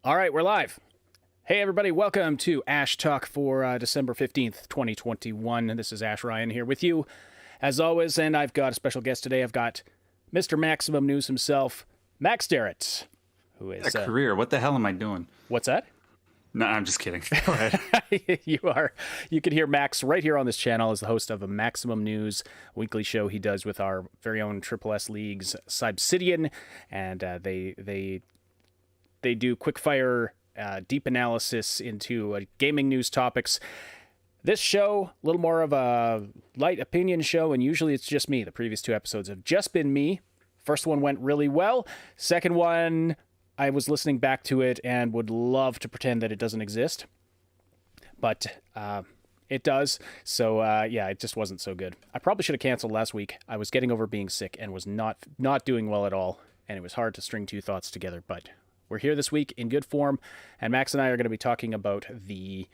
All right, we're live. Hey, everybody, welcome to Ash Talk for December 15th, 2021. This is Ash Ryan here with you, as always, and I've got a special guest today. I've got Mr. Maximum News himself, Max Derrat, who is... A career. What the hell am I doing? What's that? No, I'm just kidding. Go ahead. You can hear Max right here on this channel as the host of a Maximum News weekly show he does with our very own Triple S Leagues, Obsidian, and they do quick-fire, deep analysis into gaming news topics. This show, a little more of a light opinion show, and usually it's just me. The previous two episodes have just been me. First one went really well. Second one, I was listening back to it and would love to pretend that it doesn't exist. But it does. So, yeah, it just wasn't so good. I probably should have canceled last week. I was getting over being sick and was not doing well at all. And it was hard to string two thoughts together, but... we're here this week in good form, and Max and I are going to be talking about the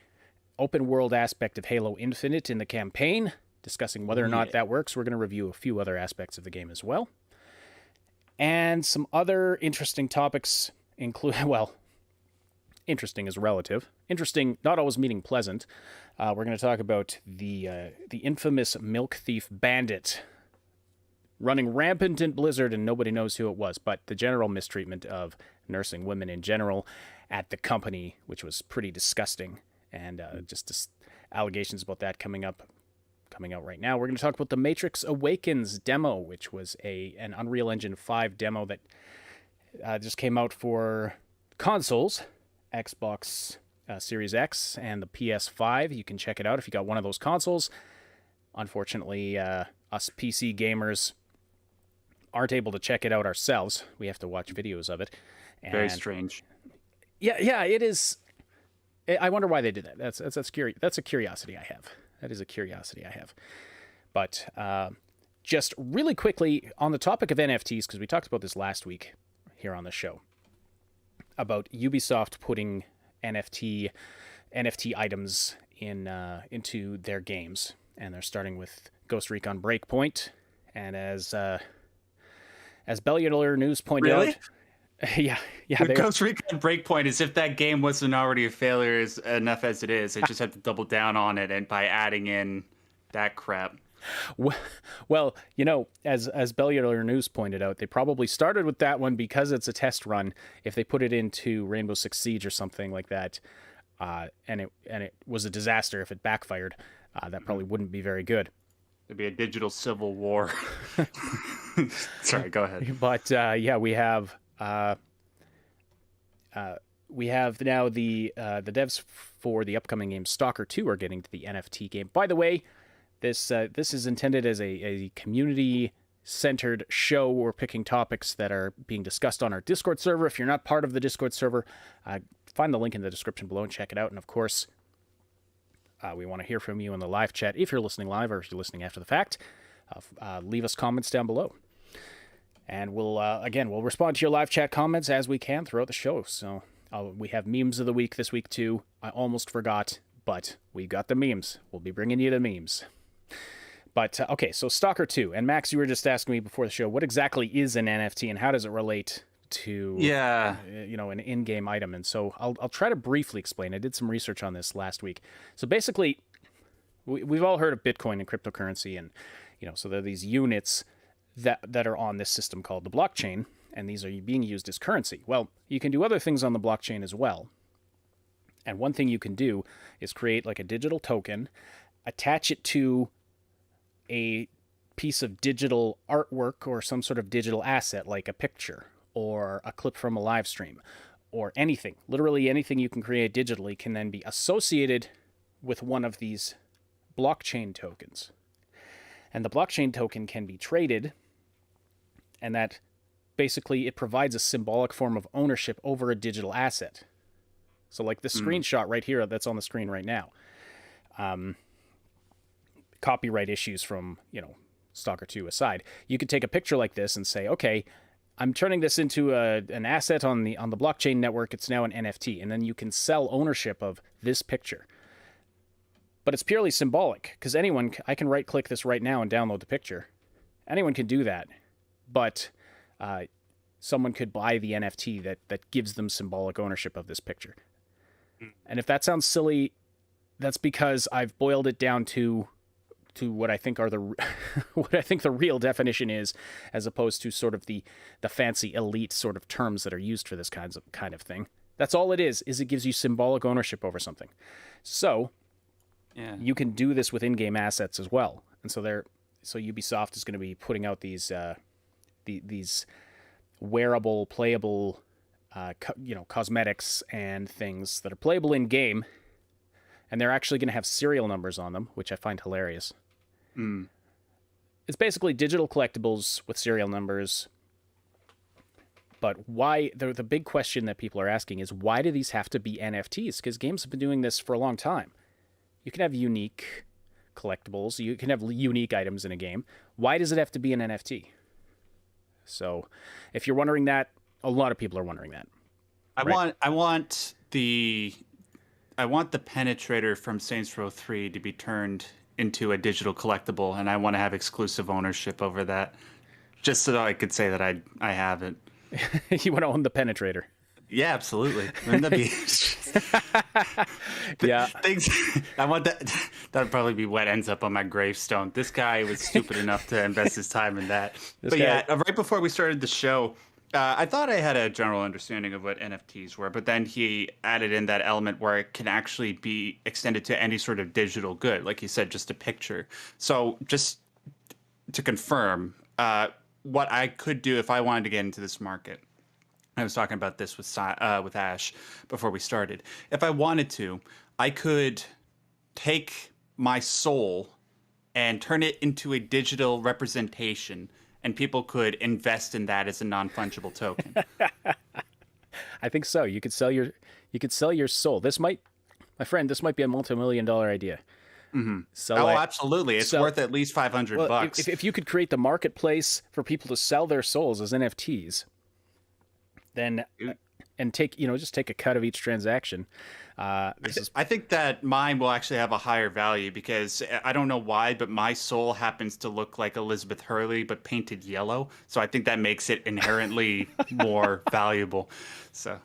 open world aspect of Halo Infinite in the campaign, discussing whether or not that works. We're going to review a few other aspects of the game as well. And some other interesting topics include, well, interesting is relative. Interesting, not always meaning pleasant. We're going to talk about the infamous milk thief bandit running rampant in Blizzard, and nobody knows who it was, but the general mistreatment of nursing women in general at the company, which was pretty disgusting, and just allegations about that coming out right now. We're going to talk about the Matrix Awakens demo, which was an Unreal Engine 5 demo that just came out for consoles, Xbox Series X and the PS5. You can check it out if you got one of those consoles. Unfortunately, us PC gamers aren't able to check it out ourselves. We have to watch videos of it. And very strange. Yeah, it is. I wonder why they did that. That's a curiosity I have. That is a curiosity I have. But just really quickly on the topic of NFTs, because we talked about this last week here on the show, about Ubisoft putting NFT items into their games, and they're starting with Ghost Recon Breakpoint, and as Cellular News pointed out, yeah. Ghost Recon Breakpoint, as if that game wasn't already a failure enough as it is. They just have to double down on it, and by adding in that crap. Well, as Cellular News pointed out, they probably started with that one because it's a test run. If they put it into Rainbow Six Siege or something like that, and it was a disaster, if it backfired, that probably wouldn't be very good. It'd be a digital civil war. Sorry, go ahead. But yeah, we have now the devs for the upcoming game Stalker 2 are getting to the NFT game. By the way, this is intended as a community-centered show. We're picking topics that are being discussed on our Discord server. If you're not part of the Discord server, find the link in the description below and check it out. And of course, we want to hear from you in the live chat. If you're listening live or if you're listening after the fact, leave us comments down below. And we'll respond to your live chat comments as we can throughout the show. So we have memes of the week this week too. I almost forgot, but we got the memes. We'll be bringing you the memes. But okay, so Stalker 2. And Max, you were just asking me before the show, what exactly is an NFT and how does it relate to an in-game item? And so I'll try to briefly explain. I did some research on this last week. So basically, we've all heard of Bitcoin and cryptocurrency, and so there are these units that are on this system called the blockchain, and these are being used as currency. Well, you can do other things on the blockchain as well. And one thing you can do is create like a digital token, attach it to a piece of digital artwork or some sort of digital asset like a picture or a clip from a live stream or anything. Literally anything you can create digitally can then be associated with one of these blockchain tokens. And the blockchain token can be traded, and that basically it provides a symbolic form of ownership over a digital asset. So like this screenshot right here that's on the screen right now. Copyright issues from, Stalker 2 aside, you could take a picture like this and say, okay, I'm turning this into an asset on the blockchain network. It's now an NFT, and then you can sell ownership of this picture. But it's purely symbolic, because I can right-click this right now and download the picture. Anyone can do that. But someone could buy the NFT that gives them symbolic ownership of this picture. And if that sounds silly, that's because I've boiled it down to what I think are what I think the real definition is, as opposed to sort of the fancy elite sort of terms that are used for this kind of thing. That's all it is it gives you symbolic ownership over something. So you can do this with in-game assets as well. And so Ubisoft is going to be putting out these wearable, playable, cosmetics and things that are playable in game, and they're actually going to have serial numbers on them, which I find hilarious. It's basically digital collectibles with serial numbers. But why? The big question that people are asking is, why do these have to be NFTs? Because games have been doing this for a long time. You can have unique collectibles. You can have unique items in a game. Why does it have to be an NFT? So if you're wondering that, a lot of people are wondering that. Right? I want the penetrator from Saints Row 3 to be turned into a digital collectible, and I want to have exclusive ownership over that, just so that I could say that I have it. You want to own the penetrator? Yeah, absolutely. Wouldn't that be? Yeah. Things. I want that. That'd probably be what ends up on my gravestone. This guy was stupid enough to invest his time in that. Yeah, right before we started the show, I thought I had a general understanding of what NFTs were, but then he added in that element where it can actually be extended to any sort of digital good, like he said, just a picture. So just to confirm, what I could do if I wanted to get into this market, I was talking about this with Ash before we started. If I wanted to, I could take my soul and turn it into a digital representation, and people could invest in that as a non-fungible token. I think so. You could sell your soul. My friend, this might be a multi-million-dollar idea. Mm-hmm. Absolutely. It's worth at least $500. If you could create the marketplace for people to sell their souls as NFTs, then and take a cut of each transaction. I think that mine will actually have a higher value because I don't know why, but my soul happens to look like Elizabeth Hurley, but painted yellow. So I think that makes it inherently more valuable. So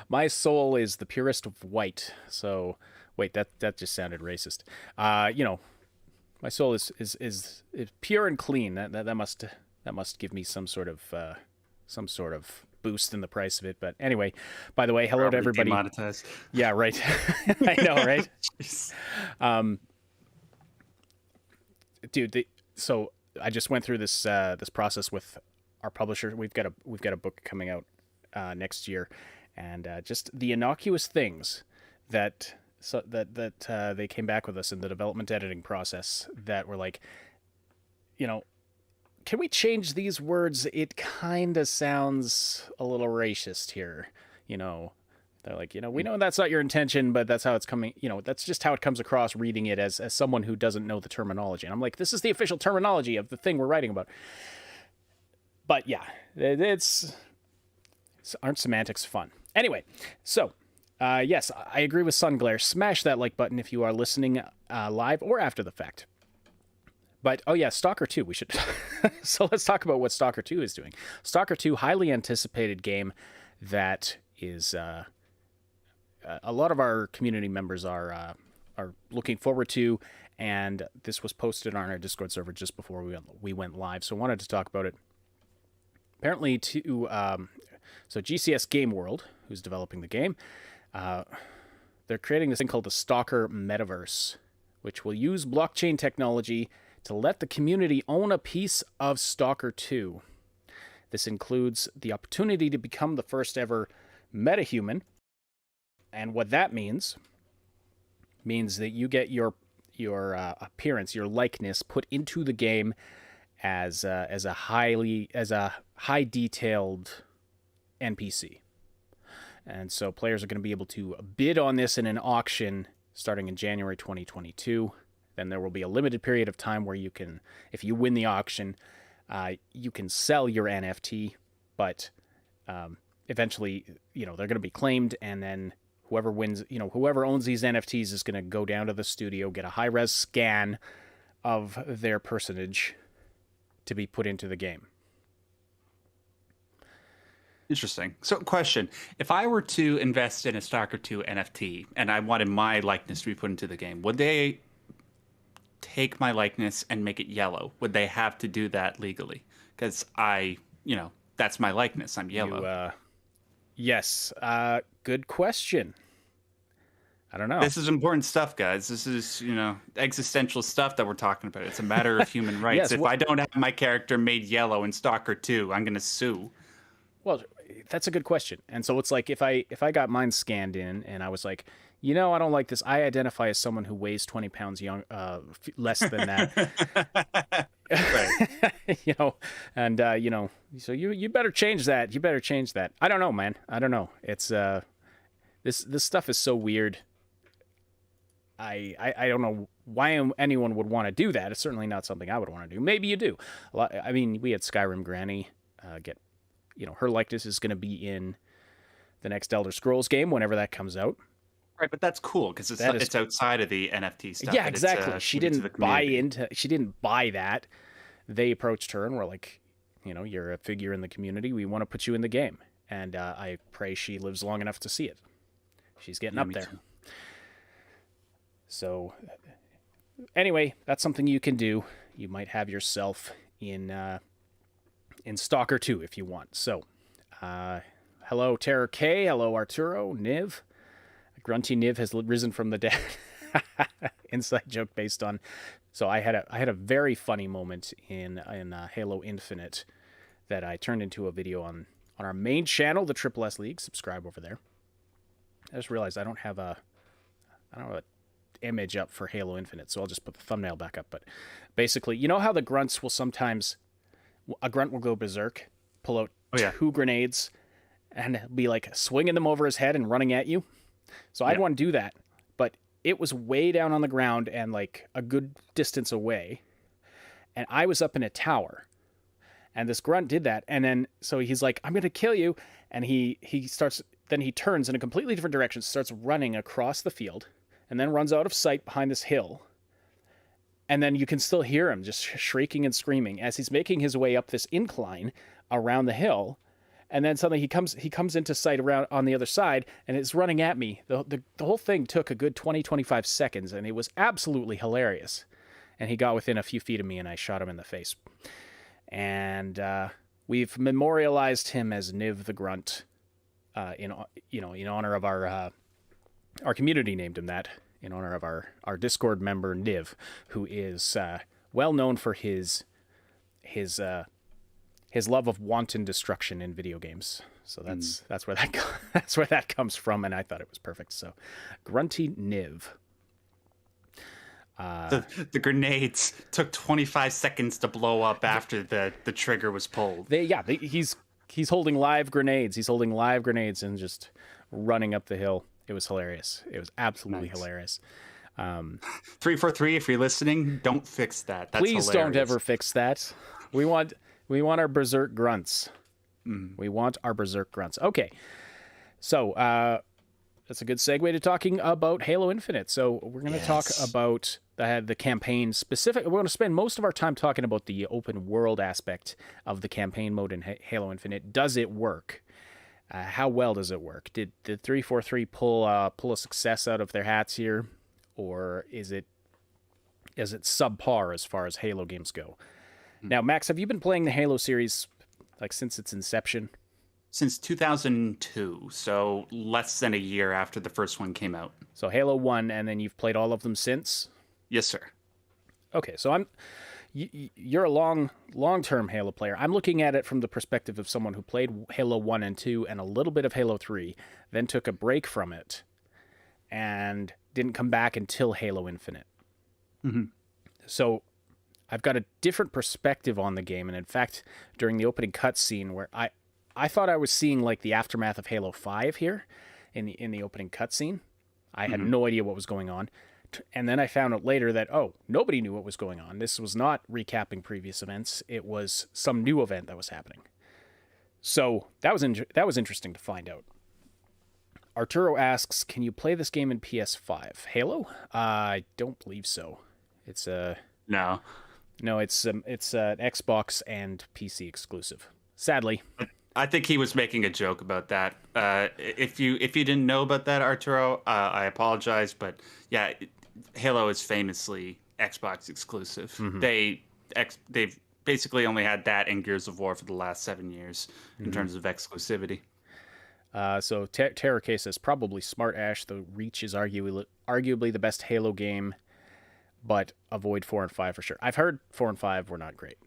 my soul is the purest of white. So wait, that just sounded racist. My soul is pure and clean. That must give me some sort of boost in the price of it. But anyway, by the way, hello to everybody. Demonetized. Yeah, right. I know, right? Dude, so I just went through this process with our publisher. We've got a book coming out next year, and just the innocuous things that they came back with us in the development editing process that were like, can we change these words? It kind of sounds a little racist here. They're like, we know that's not your intention, but that's how it's coming. That's just how it comes across reading it as someone who doesn't know the terminology. And I'm like, this is the official terminology of the thing we're writing about. But yeah, aren't semantics fun? Anyway, so yes, I agree with Sunglare. Smash that like button if you are listening live or after the fact. But, oh yeah, Stalker 2, we should... So let's talk about what Stalker 2 is doing. Stalker 2, highly anticipated game that is... a lot of our community members are looking forward to, and this was posted on our Discord server just before we went live, so I wanted to talk about it. Apparently, so GCS Game World, who's developing the game, they're creating this thing called the Stalker Metaverse, which will use blockchain technology to let the community own a piece of Stalker 2. This includes the opportunity to become the first ever metahuman. And what that means that you get your appearance, your likeness put into the game as a high detailed NPC. And so players are going to be able to bid on this in an auction starting in January 2022. Then there will be a limited period of time where you can, if you win the auction, you can sell your NFT, but eventually, they're going to be claimed, and then whoever wins, whoever owns these NFTs is going to go down to the studio, get a high-res scan of their personage to be put into the game. Interesting. So, question: if I were to invest in a Stalker 2 NFT and I wanted my likeness to be put into the game, would they take my likeness and make it yellow? Would they have to do that legally? Because that's my likeness. I'm yellow. Yes. Good question. I don't know. This is important stuff, guys. This is, existential stuff that we're talking about. It's a matter of human rights. Yes, If I don't have my character made yellow in Stalker 2, I'm going to sue. Well, that's a good question. And so it's like if I got mine scanned in and I was like, I don't like this. I identify as someone who weighs 20 pounds less than that. So you better change that. You better change that. I don't know, man. I don't know. It's this stuff is so weird. I don't know why anyone would want to do that. It's certainly not something I would want to do. Maybe you do. I mean, we had Skyrim Granny get, her likeness is going to be in the next Elder Scrolls game whenever that comes out. Right, but that's cool because it's outside of the NFT stuff. Yeah, exactly. She didn't buy that. They approached her and were like, you're a figure in the community. We want to put you in the game. And I pray she lives long enough to see it. She's getting up there. Too. So, anyway, that's something you can do. You might have yourself in Stalker 2 if you want. So, hello, Terror K. Hello, Arturo. Niv. Grunty Niv has risen from the dead. Inside joke based on. So I had a very funny moment in Halo Infinite that I turned into a video on our main channel, the Triple S League. Subscribe over there. I just realized I don't have an image up for Halo Infinite, so I'll just put the thumbnail back up. But basically, you know how the grunts will sometimes, a grunt will go berserk, pull out two grenades, and be like swinging them over his head and running at you. So I'd want to do that, but it was way down on the ground and like a good distance away, and I was up in a tower, and this grunt did that, and then so he's like, "I'm gonna kill you," and he starts. Then he turns in a completely different direction, starts running across the field, and then runs out of sight behind this hill. And then you can still hear him just shrieking and screaming as he's making his way up this incline around the hill. And then suddenly he comes into sight around on the other side and is running at me. The whole thing took a good 20-25 seconds, and it was absolutely hilarious. And he got within a few feet of me, and I shot him in the face. And we've memorialized him as Niv the Grunt. In honor of our community named him that, in honor of our Discord member Niv, who is well known for his love of wanton destruction in video games. So that's where that comes from, and I thought it was perfect. So, Grunty Niv. The grenades took 25 seconds to blow up after the trigger was pulled. He's holding live grenades. He's holding live grenades and just running up the hill. It was hilarious. It was absolutely hilarious. 343, if you're listening, don't fix that. That's please hilarious. Don't ever fix that. We want our berserk grunts. We want our berserk grunts. Okay. So, that's a good segue to talking about Halo Infinite. So we're going to talk about the campaign specific. We're going to spend most of our time talking about the open world aspect of the campaign mode in Halo Infinite. Does it work? How well does it work? Did 343 pull a success out of their hats here, or is it subpar as far as Halo games go? Now, Max, have you been playing the Halo series like since its inception? Since 2002, so less than a year after the first one came out. So Halo 1, and then you've played all of them since? Yes, sir. Okay, so you're a long-term Halo player. I'm looking at it from the perspective of someone who played Halo 1 and 2 and a little bit of Halo 3, then took a break from it, and didn't come back until Halo Infinite. Mm-hmm. So I've got a different perspective on the game, and in fact, during the opening cutscene where I thought I was seeing like the aftermath of Halo 5 here in the opening cutscene. I had no idea what was going on. And then I found out later that, nobody knew what was going on. This was not recapping previous events. It was some new event that was happening. So that was interesting to find out. Arturo asks, can you play this game in PS5? Halo? I don't believe so. It's No, it's an Xbox and PC exclusive. Sadly. I think he was making a joke about that. If you didn't know about that, Arturo, I apologize, but yeah, Halo is famously Xbox exclusive. Mm-hmm. They've basically only had that and Gears of War for the last 7 years in Mm-hmm. terms of exclusivity. So Terror Case says probably Smart Ash. The Reach is arguably the best Halo game, but avoid 4 and 5 for sure. I've heard 4 and 5 were not great.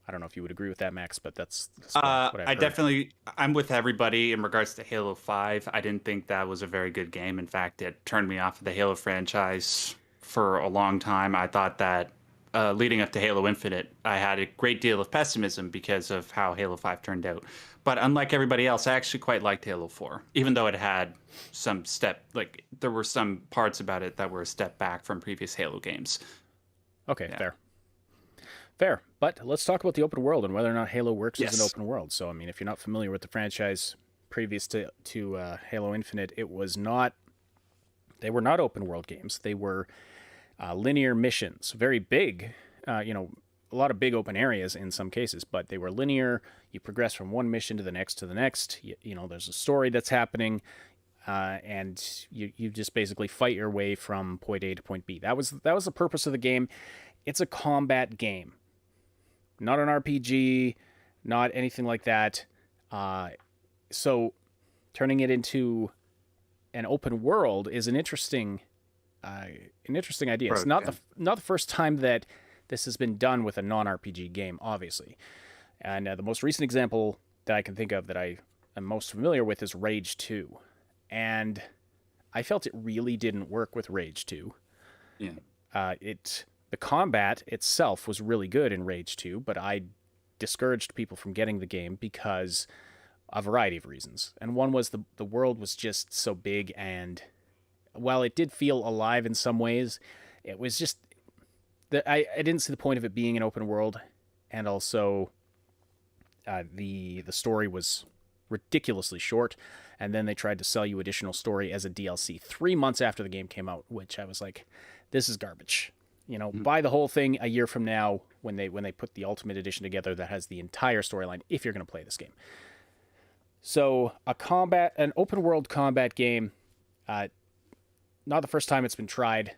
I don't know if you would agree with that, Max, but that's what I've heard. I'm with everybody in regards to Halo 5. I didn't think that was a very good game. In fact, it turned me off of the Halo franchise for a long time. I thought that leading up to Halo Infinite, I had a great deal of pessimism because of how Halo 5 turned out. But unlike everybody else, I actually quite liked Halo 4, even though it had there were some parts about it that were a step back from previous Halo games. Okay, yeah. Fair. But let's talk about the open world and whether or not Halo works as an open world. So, I mean, if you're not familiar with the franchise previous to Halo Infinite, they were not open world games. They were linear missions, very big, a lot of big open areas in some cases, but they were linear. You progress from one mission to the next there's a story that's happening, and you just basically fight your way from point A to point B. That was the purpose of the game. It's a combat game, not an RPG, not anything like that. So turning it into an open world is an interesting idea. It's not the first time that this has been done with a non-RPG game, obviously. And the most recent example that I can think of that I am most familiar with is Rage 2. And I felt it really didn't work with Rage 2. Yeah. The combat itself was really good in Rage 2, but I discouraged people from getting the game because a variety of reasons. And one was the world was just so big, and while it did feel alive in some ways, it was just I didn't see the point of it being an open world, and also the story was ridiculously short, and then they tried to sell you additional story as a DLC 3 months after the game came out, which I was like, this is garbage. Buy the whole thing a year from now when they put the Ultimate Edition together that has the entire storyline if you're going to play this game. So an open world combat game, not the first time it's been tried,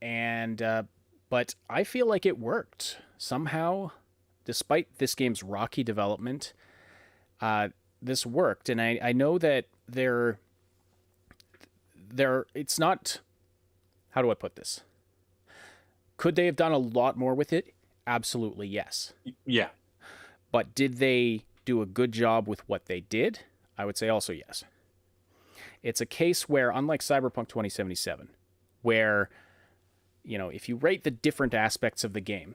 and but I feel like it worked somehow, despite this game's rocky development. This worked, and I know that it's not. How do I put this? Could they have done a lot more with it? Absolutely, yes. Yeah. But did they do a good job with what they did? I would say also yes. It's a case where, unlike Cyberpunk 2077, where, if you rate the different aspects of the game,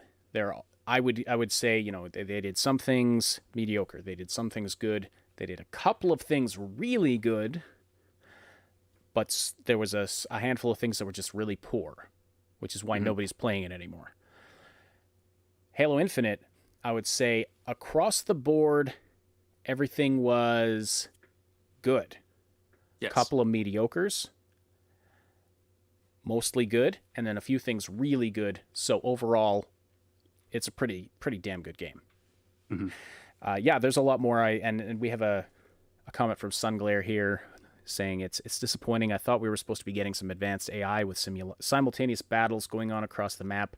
I would say, they did some things mediocre, they did some things good, they did a couple of things really good, but there was a handful of things that were just really poor, which is why nobody's playing it anymore. Halo Infinite, I would say across the board, everything was good. Yes. Couple of mediocres, mostly good, and then a few things really good. So overall, it's a pretty damn good game. Mm-hmm. There's a lot more. And we have a comment from Sun.Glare here saying it's disappointing. I thought we were supposed to be getting some advanced AI with simultaneous battles going on across the map.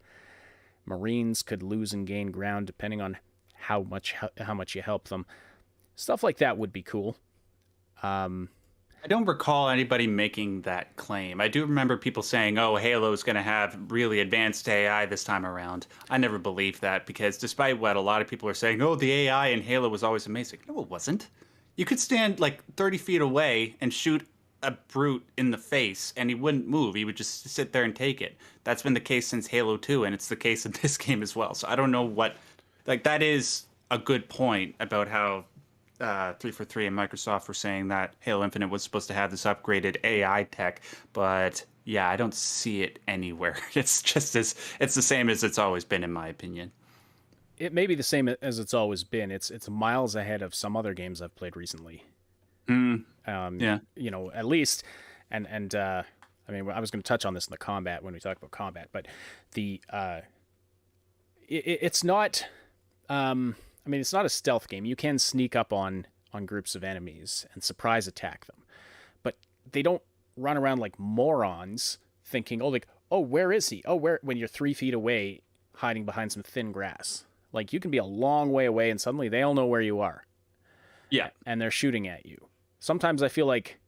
Marines could lose and gain ground depending on how much you help them. Stuff like that would be cool. I don't recall anybody making that claim. I do remember people saying, oh, Halo is going to have really advanced AI this time around. I never believed that because despite what a lot of people are saying, oh, the AI in Halo was always amazing. No, it wasn't. You could stand like 30 feet away and shoot a brute in the face and he wouldn't move. He would just sit there and take it. That's been the case since Halo 2, and it's the case in this game as well. So I don't know that is a good point about how 343 and Microsoft were saying that Halo Infinite was supposed to have this upgraded AI tech, but yeah, I don't see it anywhere. It's the same as it's always been, in my opinion. It may be the same as it's always been. It's miles ahead of some other games I've played recently. Yeah. At least, and I mean, I was going to touch on this in the combat when we talk about combat, but it's not. I mean, it's not a stealth game. You can sneak up on groups of enemies and surprise attack them, but they don't run around like morons thinking, oh, like, oh, where is he? Oh, where? When you're 3 feet away, hiding behind some thin grass. Like, you can be a long way away, and suddenly they all know where you are. Yeah, and they're shooting at you. Sometimes I feel like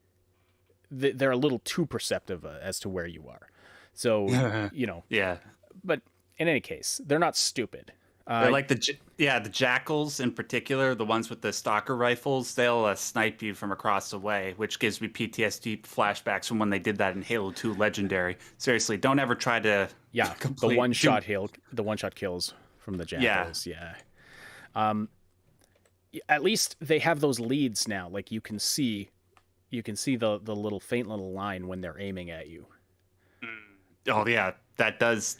they're a little too perceptive as to where you are. So, yeah. But in any case, they're not stupid. They're like the jackals in particular, the ones with the stalker rifles. They'll snipe you from across the way, which gives me PTSD flashbacks from when they did that in Halo 2 Legendary. Seriously, don't ever try to the one shot kills from the jackals. Yeah. At least they have those leads now. Like you can see the little faint little line when they're aiming at you. Oh yeah, that does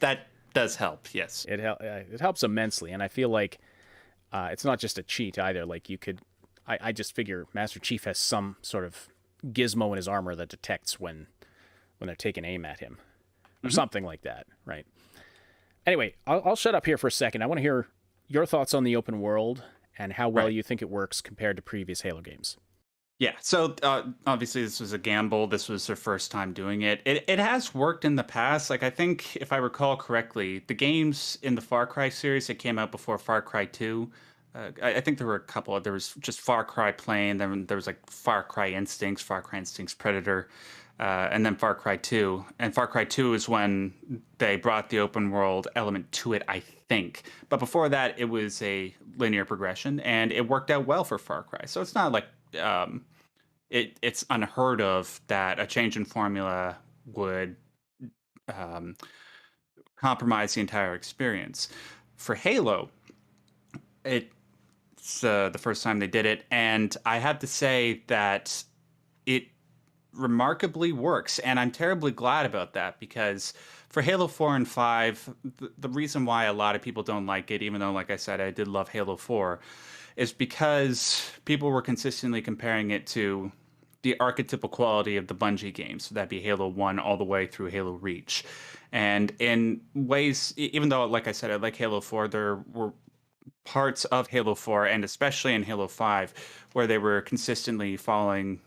help. Yes, it helps immensely, and I feel like it's not just a cheat either. Like you could, I just figure Master Chief has some sort of gizmo in his armor that detects when they're taking aim at him, or something like that, right? Anyway, I'll shut up here for a second. I want to hear your thoughts on the open world and how well you think it works compared to previous Halo games. Yeah, so obviously this was a gamble. This was their first time doing it. It has worked in the past. Like, I think, if I recall correctly, the games in the Far Cry series that came out before Far Cry 2, I think there were a couple. There was just Far Cry Plain, then there was like Far Cry Instincts Predator, and then Far Cry 2. And Far Cry 2 is when they brought the open world element to it, I think. But before that, it was a linear progression, and it worked out well for Far Cry. So it's not like it's unheard of that a change in formula would compromise the entire experience. For Halo, it's the first time they did it, and I have to say that it remarkably works, and I'm terribly glad about that, because for Halo 4 and 5, the reason why a lot of people don't like it, even though, like I said, I did love Halo 4, is because people were consistently comparing it to the archetypal quality of the Bungie games. So that'd be Halo 1 all the way through Halo Reach. And in ways, even though, like I said, I like Halo 4, there were parts of Halo 4, and especially in Halo 5, where they were consistently falling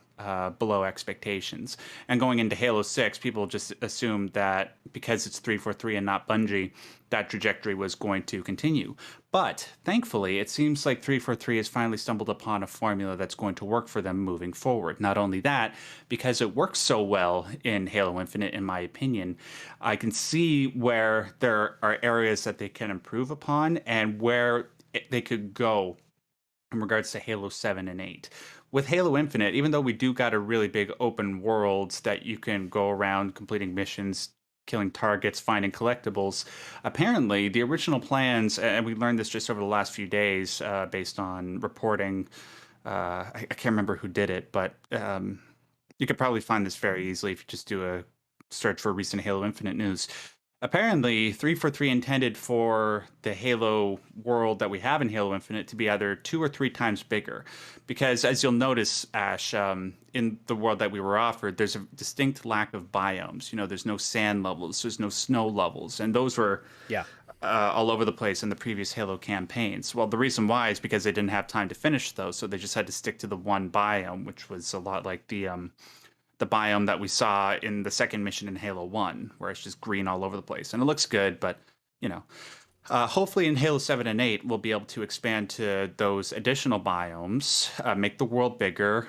below expectations. And going into Halo 6, people just assumed that because it's 343 and not Bungie, that trajectory was going to continue. But thankfully, it seems like 343 has finally stumbled upon a formula that's going to work for them moving forward. Not only that, because it works so well in Halo Infinite, in my opinion, I can see where there are areas that they can improve upon and where they could go in regards to Halo 7 and 8. With Halo Infinite, even though we do got a really big open world that you can go around completing missions, killing targets, finding collectibles, apparently the original plans, and we learned this just over the last few days based on reporting, I can't remember who did it, but you could probably find this very easily if you just do a search for recent Halo Infinite news. Apparently, 343 intended for the Halo world that we have in Halo Infinite to be either 2 or 3 times bigger. Because as you'll notice, Ash, in the world that we were offered, there's a distinct lack of biomes. You know, there's no sand levels, there's no snow levels. And those were all over the place in the previous Halo campaigns. Well, the reason why is because they didn't have time to finish those. So they just had to stick to the one biome, which was a lot like the biome that we saw in the second mission in Halo 1, where it's just green all over the place. And it looks good, but, you know, hopefully in Halo 7 and 8, we'll be able to expand to those additional biomes, make the world bigger,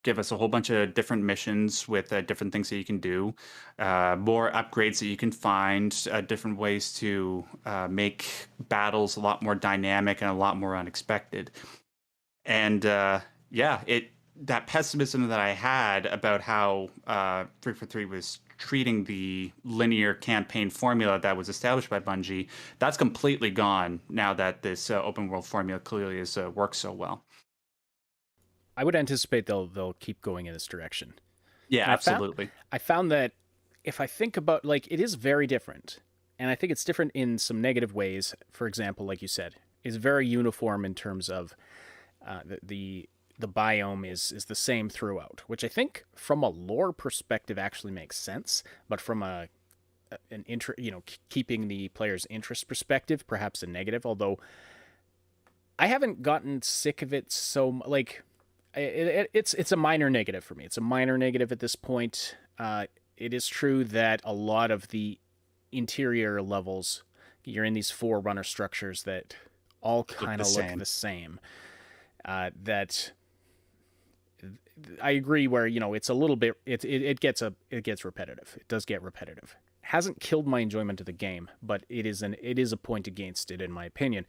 give us a whole bunch of different missions with different things that you can do, more upgrades that you can find, different ways to make battles a lot more dynamic and a lot more unexpected. And that pessimism that I had about how 343 was treating the linear campaign formula that was established by Bungie, that's completely gone now that this open world formula clearly has worked so well. I would anticipate they'll keep going in this direction. Yeah, absolutely. I found that if I think about, like, it is very different, and I think it's different in some negative ways. For example, like you said, is very uniform in terms of the biome is the same throughout, which I think from a lore perspective actually makes sense, but from keeping the player's interest perspective, perhaps a negative. Although I haven't gotten sick of it like it's a minor negative for me. It's a minor negative at this point. It is true that a lot of the interior levels, you're in these forerunner structures that all kind of look the same. That I agree where, it's a little bit, it gets repetitive. It does get repetitive. Hasn't killed my enjoyment of the game, but it is a point against it in my opinion.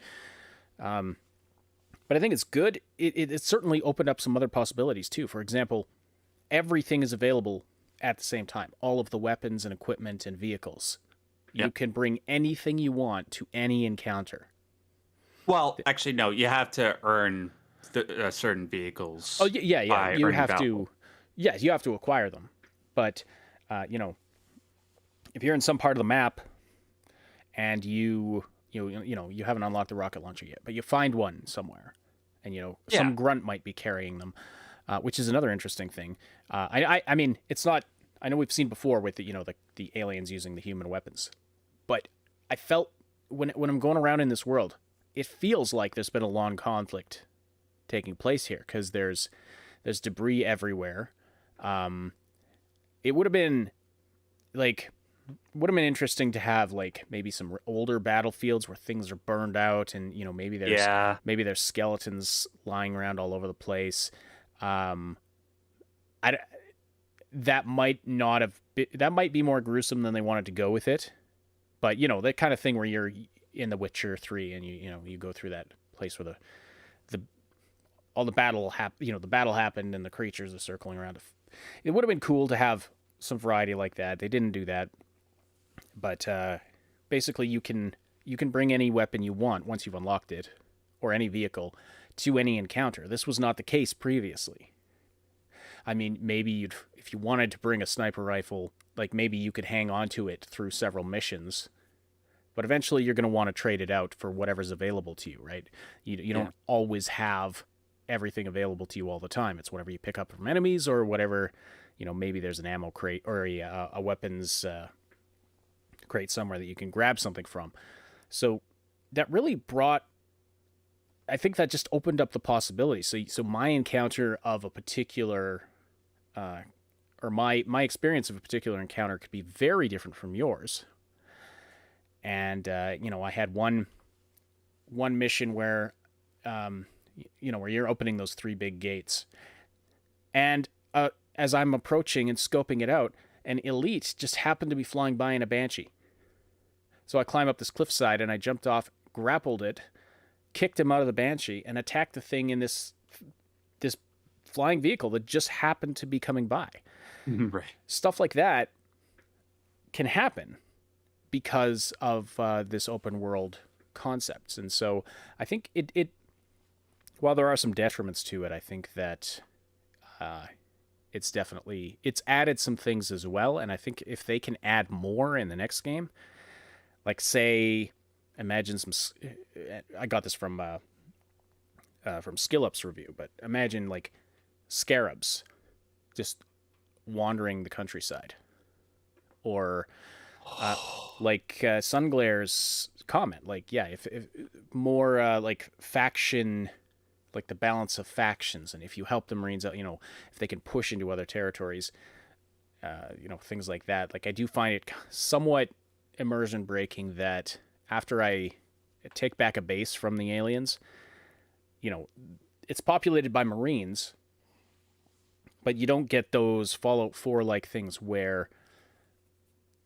But I think it's good. It certainly opened up some other possibilities too. For example, everything is available at the same time. All of the weapons and equipment and vehicles. Yep. You can bring anything you want to any encounter. Well, actually, no. You have to earn certain vehicles. Oh, yeah. You have to. Yes, you have to acquire them. But, if you're in some part of the map and you haven't unlocked the rocket launcher yet, but you find one somewhere, and some grunt might be carrying them, which is another interesting thing. I mean, it's not. I know we've seen before with the aliens using the human weapons, but I felt when I'm going around in this world, it feels like there's been a long conflict taking place here because there's debris everywhere. It would have been interesting to have maybe some older battlefields where things are burned out and maybe there's skeletons lying around all over the place. That might be more gruesome than they wanted to go with it, but that kind of thing where you're in The Witcher 3 and you go through that place where the battle happened and the creatures are circling around. It would have been cool to have some variety like that. They didn't do that. But basically, you can bring any weapon you want once you've unlocked it, or any vehicle, to any encounter. This was not the case previously. I mean, maybe if you wanted to bring a sniper rifle, maybe you could hang on to it through several missions. But eventually, you're going to want to trade it out for whatever's available to you, right? You don't always have everything available to you all the time. It's whatever you pick up from enemies or whatever. Maybe there's an ammo crate or a weapons crate somewhere that you can grab something from. So that really I think that just opened up the possibility. So my encounter of a particular, or my experience of a particular encounter could be very different from yours. And I had one mission where, where you're opening those 3 big gates, and as I'm approaching and scoping it out, an elite just happened to be flying by in a Banshee. So I climb up this cliffside and I jumped off, grappled it, kicked him out of the Banshee, and attacked the thing in this flying vehicle that just happened to be coming by. Right. Stuff like that can happen because of this open world concepts. And so I think it while there are some detriments to it, I think that it's added some things as well. And I think if they can add more in the next game, say, imagine I got this from SkillUp's review, but imagine scarabs just wandering the countryside, or Sunglair's comment, if more faction, the balance of factions, and if you help the Marines out, if they can push into other territories, things like that. I do find it somewhat immersion breaking that after I take back a base from the aliens, it's populated by Marines, but you don't get those Fallout 4 things where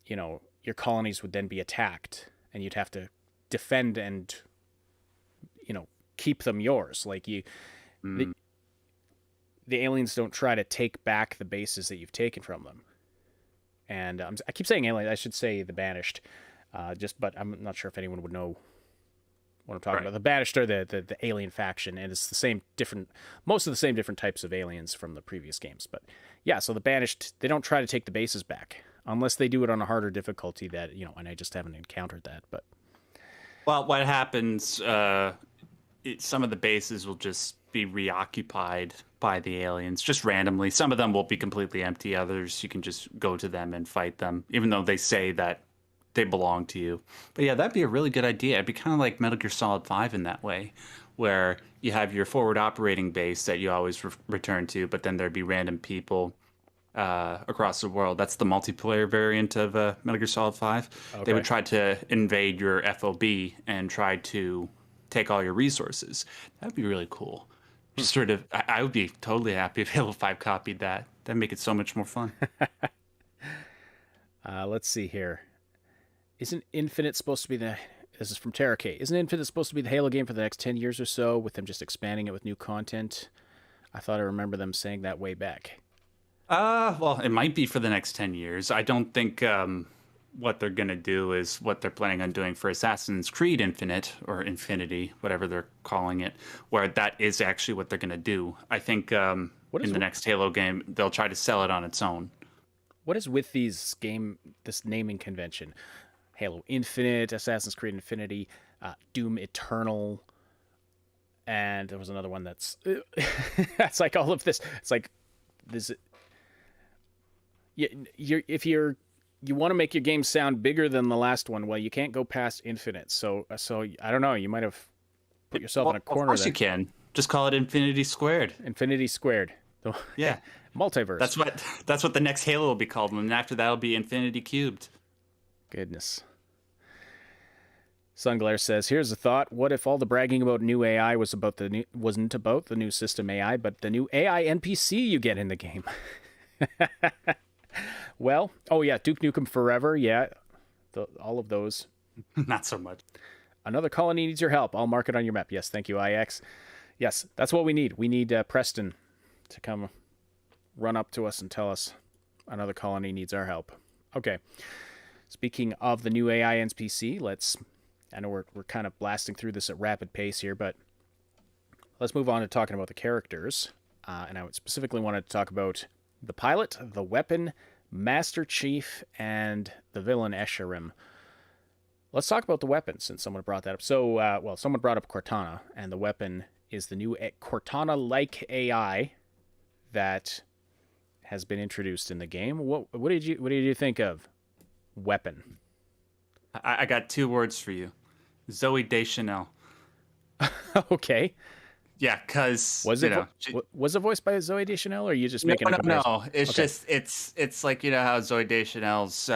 your colonies would then be attacked and you'd have to defend and keep them yours. The aliens don't try to take back the bases that you've taken from them. And I keep saying alien, I should say the Banished, but I'm not sure if anyone would know what I'm talking about. The Banished are the alien faction, and it's most of the same different types of aliens from the previous games. But yeah, so the Banished, they don't try to take the bases back unless they do it on a harder difficulty that, and I just haven't encountered that. But well, what happens, some of the bases will just be reoccupied by the aliens just randomly. Some of them will be completely empty. Others, you can just go to them and fight them, even though they say that they belong to you. But yeah, that'd be a really good idea. It'd be kind of like Metal Gear Solid 5 in that way, where you have your forward operating base that you always return to, but then there'd be random people across the world. That's the multiplayer variant of Metal Gear Solid 5. Okay. They would try to invade your FOB and try to take all your resources. That'd be really cool. Just sort of, I would be totally happy if Halo 5 copied that. That'd make it so much more fun. Let's see here. Isn't Infinite supposed to be the... This is from Terra-K. Isn't Infinite supposed to be the Halo game for the next 10 years or so, with them just expanding it with new content? I thought I remember them saying that way back. Well, it might be for the next 10 years. I don't think what they're going to do is what they're planning on doing for Assassin's Creed Infinite, or Infinity, whatever they're calling it, where that is actually what they're going to do. I think in the next Halo game, they'll try to sell it on its own. What is with this naming convention? Halo Infinite, Assassin's Creed Infinity, Doom Eternal, and there was another one that's... That's like all of this. It's like this... If you want to make your game sound bigger than the last one, well, you can't go past Infinite. So I don't know. You might have put yourself in a corner. Of course there. You can. Just call it Infinity Squared. Infinity Squared. Yeah. Multiverse. That's what the next Halo will be called, and after that will be Infinity Cubed. Goodness. Sunglare says, "Here's a thought: what if all the bragging about new AI wasn't about the new system AI, but the new AI NPC you get in the game?" Well, oh yeah, Duke Nukem Forever, yeah, all of those. Not so much. Another colony needs your help. I'll mark it on your map. Yes, thank you, IX. Yes, that's what we need. We need Preston to come run up to us and tell us another colony needs our help. Okay. Speaking of the new AI NPC, I know we're kind of blasting through this at rapid pace here, but let's move on to talking about the characters. And I would specifically want to talk about the pilot, the weapon, Master Chief, and the villain Escharim. Let's talk about the weapon, since someone brought that up. So, someone brought up Cortana, and the weapon is the new Cortana-like AI that has been introduced in the game. What did you think of weapon? I got 2 words for you: Zoe Deschanel. Okay. Yeah, because was it voiced by Zoe Deschanel, or are you just making a comparison? No. It's okay. Just it's like, you know how Zoe Deschanel's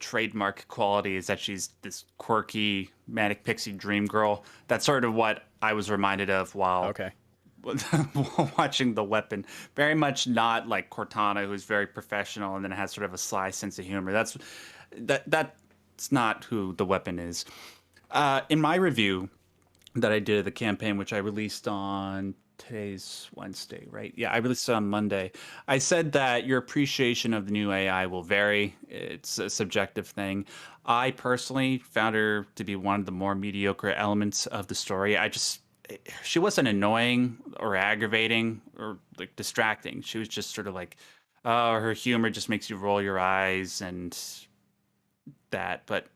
trademark quality is that she's this quirky manic pixie dream girl. That's sort of what I was reminded of while watching The Weapon. Very much not like Cortana, who's very professional and then has sort of a sly sense of humor. That's not who The Weapon is. In my review that I did of the campaign, which I released on today's Wednesday, right? Yeah, I released it on Monday. I said that your appreciation of the new AI will vary. It's a subjective thing. I personally found her to be one of the more mediocre elements of the story. She wasn't annoying or aggravating or like distracting. She was just sort of like, her humor just makes you roll your eyes and that. But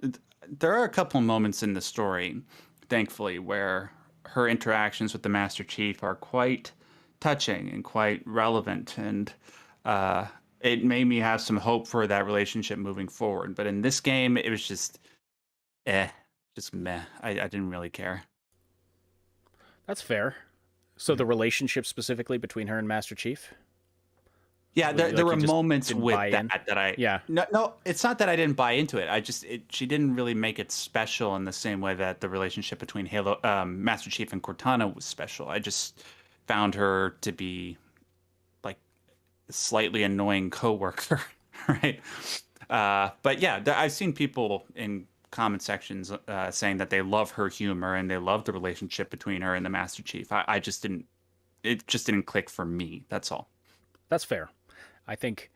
there are a couple moments in the story, thankfully, where her interactions with the Master Chief are quite touching and quite relevant, and it made me have some hope for that relationship moving forward. But in this game, it was just meh. I didn't really care. That's fair. So the relationship specifically between her and Master Chief? Yeah, there were moments with that I... Yeah. No, it's not that I didn't buy into it. She didn't really make it special in the same way that the relationship between Master Chief and Cortana was special. I just found her to be like a slightly annoying coworker, right? But yeah, I've seen people in comment sections saying that they love her humor and they love the relationship between her and the Master Chief. It just didn't click for me. That's all. That's fair. I think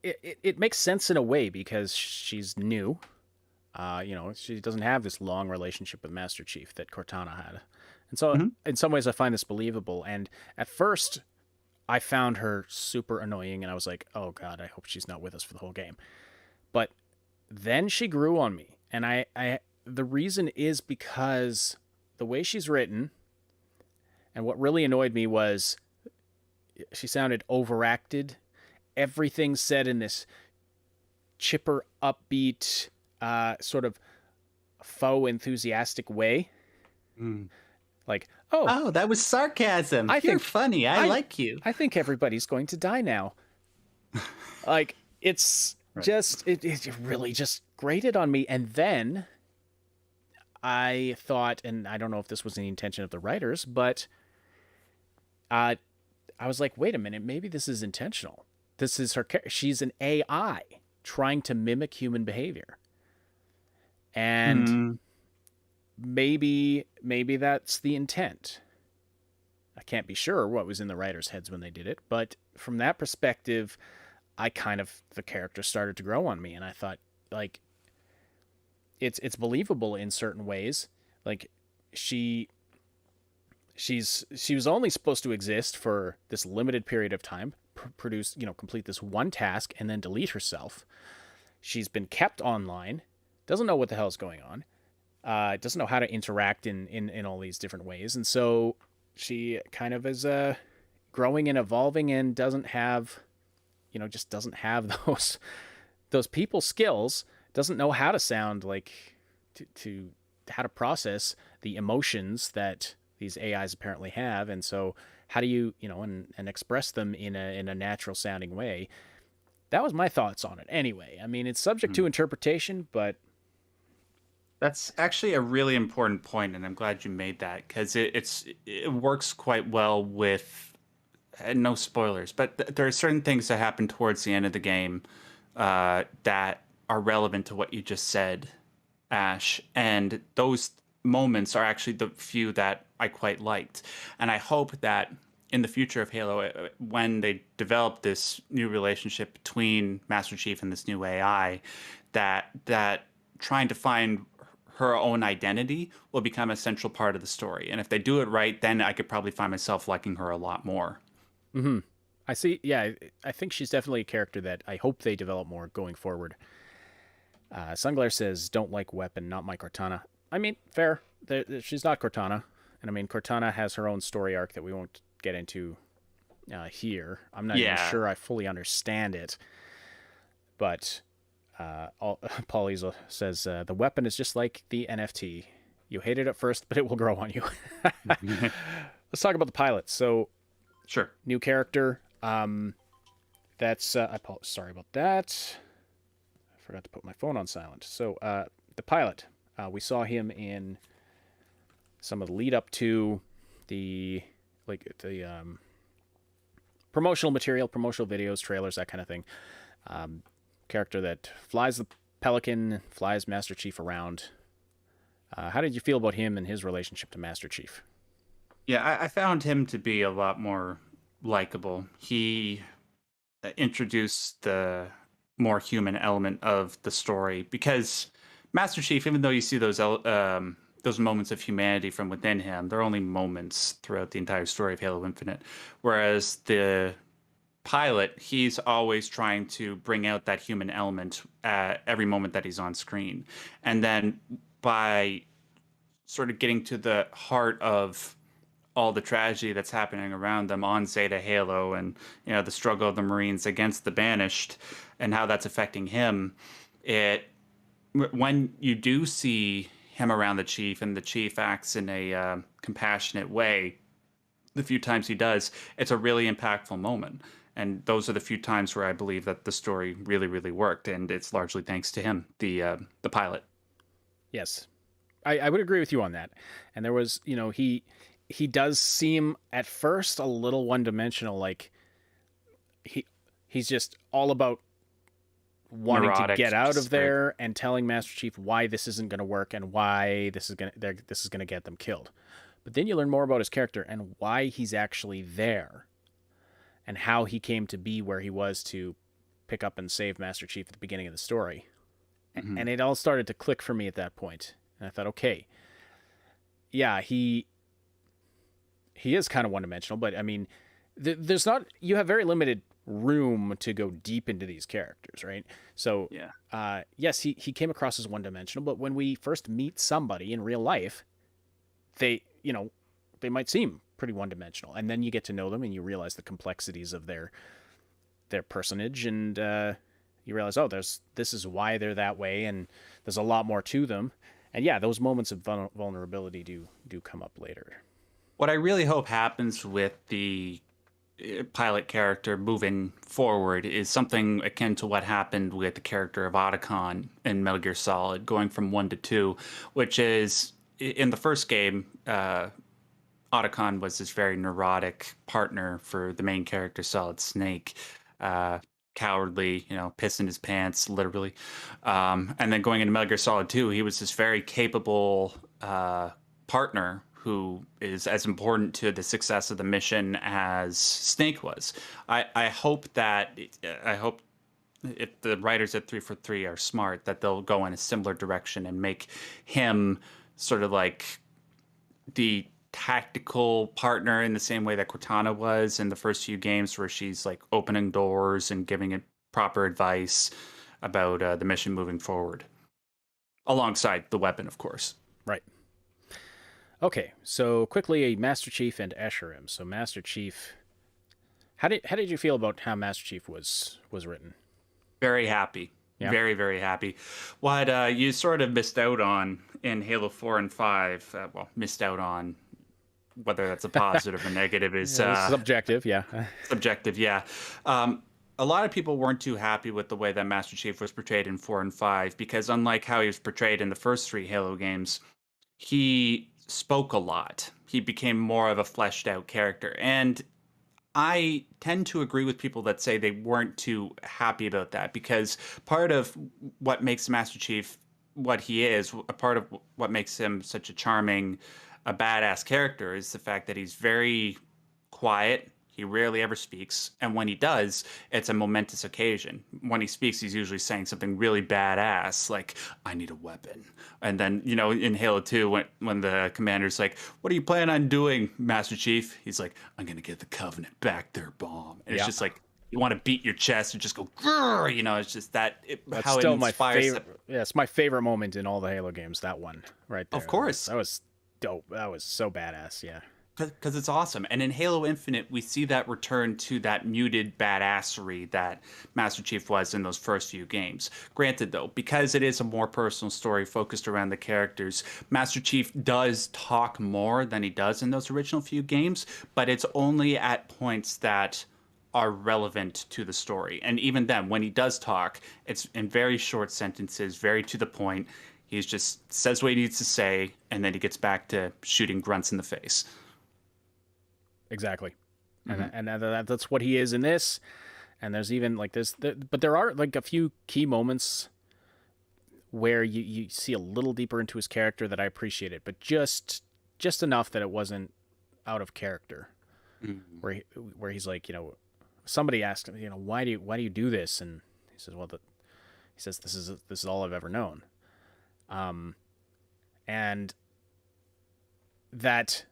it makes sense in a way because she's new. She doesn't have this long relationship with Master Chief that Cortana had. And so in some ways I find this believable. And at first I found her super annoying and I was like, oh God, I hope she's not with us for the whole game. But then she grew on me. And the reason is because the way she's written, and what really annoyed me was she sounded overacted. Everything said in this chipper, upbeat, sort of faux enthusiastic way. Mm. Like, Oh, that was sarcasm. You're funny. I like you. I think everybody's going to die now. Like, it's just, it really just grated on me. And then I thought, and I don't know if this was the intention of the writers, but I was like, wait a minute, maybe this is intentional. This is her. She's an AI trying to mimic human behavior, and maybe that's the intent. I can't be sure what was in the writers' heads when they did it, but from that perspective, the character started to grow on me, and I thought, like, it's believable in certain ways. Like, she was only supposed to exist for this limited period of time, complete this one task, and then delete herself. She's been kept online, doesn't know what the hell's going on, doesn't know how to interact in all these different ways, and so she kind of is growing and evolving, and doesn't have those people skills, doesn't know how to sound like to how to process the emotions that these AIs apparently have, and so how do you and express them in a natural sounding way. That was my thoughts on it. Anyway, I mean, it's subject to interpretation, but that's actually a really important point, and I'm glad you made that, because it works quite well with, and no spoilers, but there are certain things that happen towards the end of the game that are relevant to what you just said, Ash, and those moments are actually the few that I quite liked. And I hope that in the future of Halo, when they develop this new relationship between Master Chief and this new AI, that trying to find her own identity will become a central part of the story. And if they do it right, then I could probably find myself liking her a lot more. Mm-hmm. I see. Yeah, I think she's definitely a character that I hope they develop more going forward. Sunglare says, "Don't like weapon, not my Cortana." I mean, fair. She's not Cortana, and I mean, Cortana has her own story arc that we won't get into here. I'm not even sure I fully understand it, but Pauliza says the weapon is just like the NFT. You hate it at first, but it will grow on you. Let's talk about the pilot. So, sure, new character. That's sorry about that. I forgot to put my phone on silent. So the pilot, we saw him in some of the lead up to the promotional material, promotional videos, trailers, that kind of thing. Character that flies the Pelican, flies Master Chief around. How did you feel about him and his relationship to Master Chief? Yeah, I found him to be a lot more likable. He introduced the more human element of the story, because Master Chief, even though you see those moments of humanity from within him, they're only moments throughout the entire story of Halo Infinite. Whereas the pilot, he's always trying to bring out that human element at every moment that he's on screen. And then by sort of getting to the heart of all the tragedy that's happening around them on Zeta Halo, and the struggle of the Marines against the Banished and how that's affecting him, when you do see him around the Chief and the Chief acts in a compassionate way, the few times he does, it's a really impactful moment. And those are the few times where I believe that the story really, really worked, and it's largely thanks to him, the pilot. Yes, I would agree with you on that. And there was, he does seem at first a little one-dimensional, like he's just all about wanting to get out of there and telling Master Chief why this isn't going to work and why this is going to get them killed. But then you learn more about his character and why he's actually there, and how he came to be where he was to pick up and save Master Chief at the beginning of the story. Mm-hmm. And it all started to click for me at that point. And I thought, okay, yeah, he is kind of one-dimensional, but I mean, you have very limited room to go deep into these characters, right? So, yes, he came across as one-dimensional, but when we first meet somebody in real life, they might seem pretty one-dimensional, and then you get to know them and you realize the complexities of their personage, and you realize, oh, this is why they're that way, and there's a lot more to them. And yeah, those moments of vulnerability do come up later. What I really hope happens with the pilot character moving forward is something akin to what happened with the character of Otacon in Metal Gear Solid, going from 1 to 2, which is in the first game, Otacon was this very neurotic partner for the main character, Solid Snake. Cowardly, pissing his pants, literally. And then going into Metal Gear Solid 2, he was this very capable partner who is as important to the success of the mission as Snake was. I hope if the writers at 343 are smart, that they'll go in a similar direction and make him sort of like the tactical partner in the same way that Cortana was in the first few games, where she's like opening doors and giving it proper advice about the mission moving forward, alongside the weapon, of course. Right. Okay, so quickly, a Master Chief and Escharum. So Master Chief, how did you feel about how Master Chief was written? Very happy. Yeah. Very, very happy. What you sort of missed out on in Halo 4 and 5, missed out on, whether that's a positive or negative is subjective, yeah. Subjective, yeah. A lot of people weren't too happy with the way that Master Chief was portrayed in 4 and 5, because unlike how he was portrayed in the first 3 Halo games, he spoke a lot. He became more of a fleshed out character. And I tend to agree with people that say they weren't too happy about that, because part of what makes Master Chief what he is, a part of what makes him such a charming, a badass character, is the fact that he's very quiet. He rarely ever speaks. And when he does, it's a momentous occasion. When he speaks, he's usually saying something really badass, like, I need a weapon. And then, in Halo 2, when the commander's like, what are you planning on doing, Master Chief? He's like, I'm going to get the Covenant back their bomb. And it's just like, you want to beat your chest and just go, grrr, it's just that's how still it inspires. My favorite, it's my favorite moment in all the Halo games, that one right there. Of course. That was dope. That was so badass, yeah. Because it's awesome. And in Halo Infinite, we see that return to that muted badassery that Master Chief was in those first few games. Granted, though, because it is a more personal story focused around the characters, Master Chief does talk more than he does in those original few games, but it's only at points that are relevant to the story. And even then, when he does talk, it's in very short sentences, very to the point. He just says what he needs to say, and then he gets back to shooting grunts in the face. Exactly. Mm-hmm. And that's what he is in this. And there's even like this, but there are like a few key moments where you see a little deeper into his character that I appreciate it, but just enough that it wasn't out of character. Mm-hmm. Where he's like, somebody asked him, why do you do this? And he says, this is all I've ever known. And that,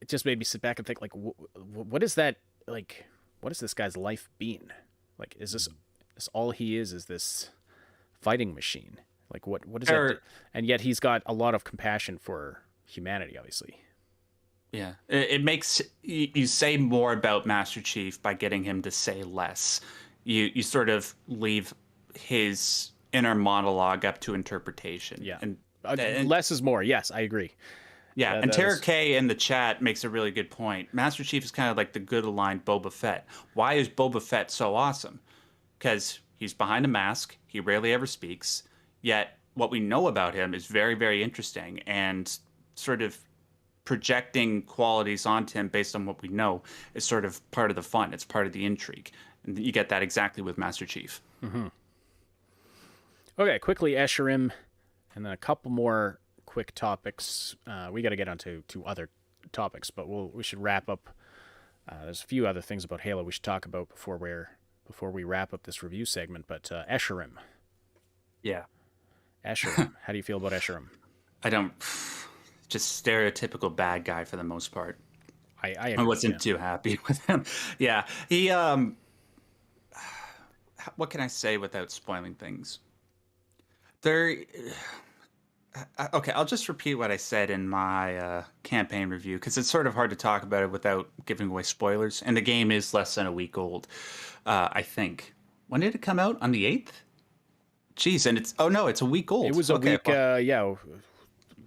it just made me sit back and think, like, what is that, like, what is this guy's life been? Like, is this all he is this fighting machine? Like, what is that? And yet he's got a lot of compassion for humanity, obviously. Yeah, it makes you say more about Master Chief by getting him to say less. You sort of leave his inner monologue up to interpretation. Yeah, and less is more. Yes, I agree. Yeah, and K in the chat makes a really good point. Master Chief is kind of like the good aligned Boba Fett. Why is Boba Fett so awesome? Because he's behind a mask. He rarely ever speaks. Yet what we know about him is very, very interesting, and sort of projecting qualities onto him based on what we know is sort of part of the fun. It's part of the intrigue. And you get that exactly with Master Chief. Mm-hmm. Okay, quickly, Escharum, and then a couple more quick topics. We got to get onto other topics, but we should wrap up. There's a few other things about Halo we should talk about before we wrap up this review segment. But Escharum. Yeah. Escharum. How do you feel about Escharum? I don't. Just stereotypical bad guy for the most part. I wasn't too happy with him. Yeah. He. What can I say without spoiling things? Okay, I'll just repeat what I said in my campaign review, because it's sort of hard to talk about it without giving away spoilers. And the game is less than a week old, I think. When did it come out? On the 8th? Jeez, and it's a week old. It was a Okay, week, well, yeah,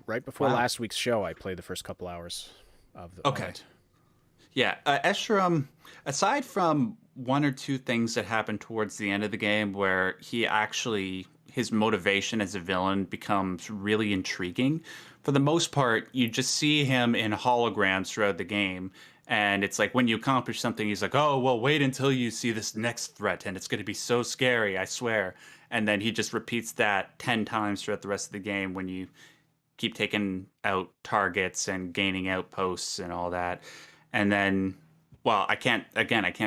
right before wow. last week's show. I played the first couple hours of Okay. it. Yeah, Escher, aside from one or two things that happened towards the end of the game where his motivation as a villain becomes really intriguing, for the most part, you just see him in holograms throughout the game. And it's like when you accomplish something, he's like, oh, well, wait until you see this next threat, and it's going to be so scary, I swear. And then he just repeats that 10 times throughout the rest of the game when you keep taking out targets and gaining outposts and all that. And then, well, I can't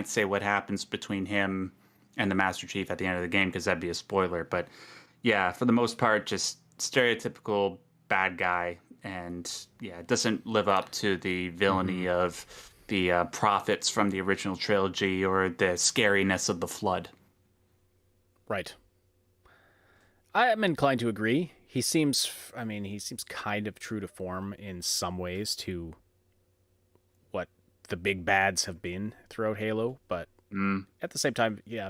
say what happens between him and the Master Chief at the end of the game because that'd be a spoiler. But yeah, for the most part, just stereotypical bad guy. And yeah, it doesn't live up to the villainy of the prophets from the original trilogy or the scariness of the Flood. Right. I am inclined to agree. He seems kind of true to form in some ways to what the big bads have been throughout Halo, but at the same time, yeah,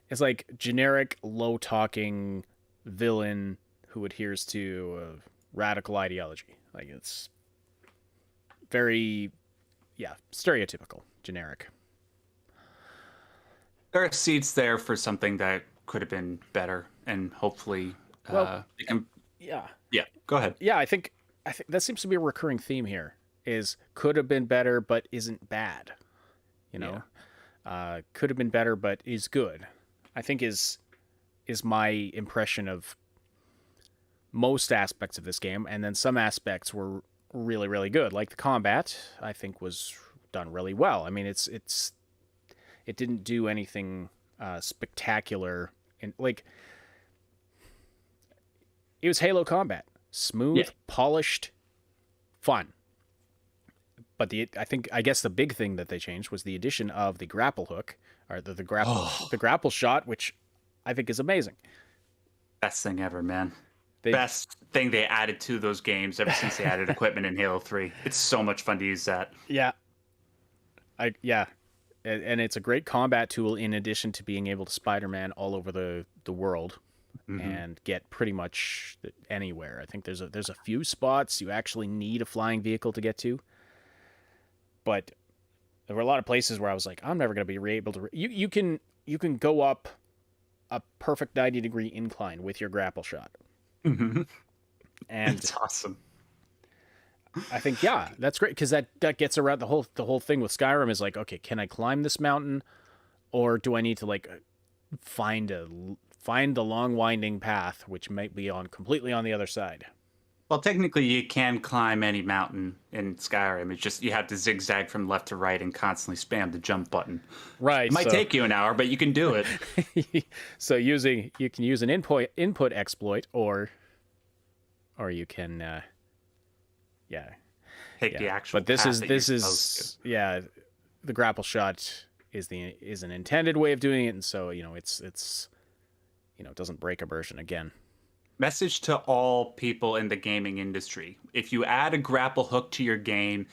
it's like generic, low-talking villain who adheres to a radical ideology. Like, it's very, yeah, stereotypical, generic. There are seeds there for something that could have been better, and hopefully, they can. Yeah. Yeah, go ahead. Yeah, I think that seems to be a recurring theme here. Is could have been better, but isn't bad. You know, could have been better, but is good. I think is my impression of most aspects of this game, and then some aspects were really, really good. Like the combat, I think was done really well. I mean, it didn't do anything spectacular, and like it was Halo combat, smooth, polished, fun. But I guess the big thing that they changed was the addition of the grapple hook, or the grapple shot, which I think is amazing. Best thing ever, man. Best thing they added to those games ever since they added equipment in Halo 3. It's so much fun to use that. Yeah. And it's a great combat tool in addition to being able to Spider-Man all over the world and get pretty much anywhere. I think there's a few spots you actually need a flying vehicle to get to. But there were a lot of places where I was like, I'm never going to be able to... You can go up a perfect 90-degree incline with your grapple shot. Mm-hmm. And it's awesome. I think, yeah, that's great, because that gets around the whole thing with Skyrim is like, okay, can I climb this mountain, or do I need to like find the long winding path, which might be completely on the other side? Well, technically, you can climb any mountain in Skyrim. It's just you have to zigzag from left to right and constantly spam the jump button. Right. It might take you an hour, but you can do it. So you can use an input exploit, or you can, take the actual. But this is the grapple shot is an intended way of doing it, and so it's it doesn't break immersion again. Message to all people in the gaming industry. If you add a grapple hook to your game,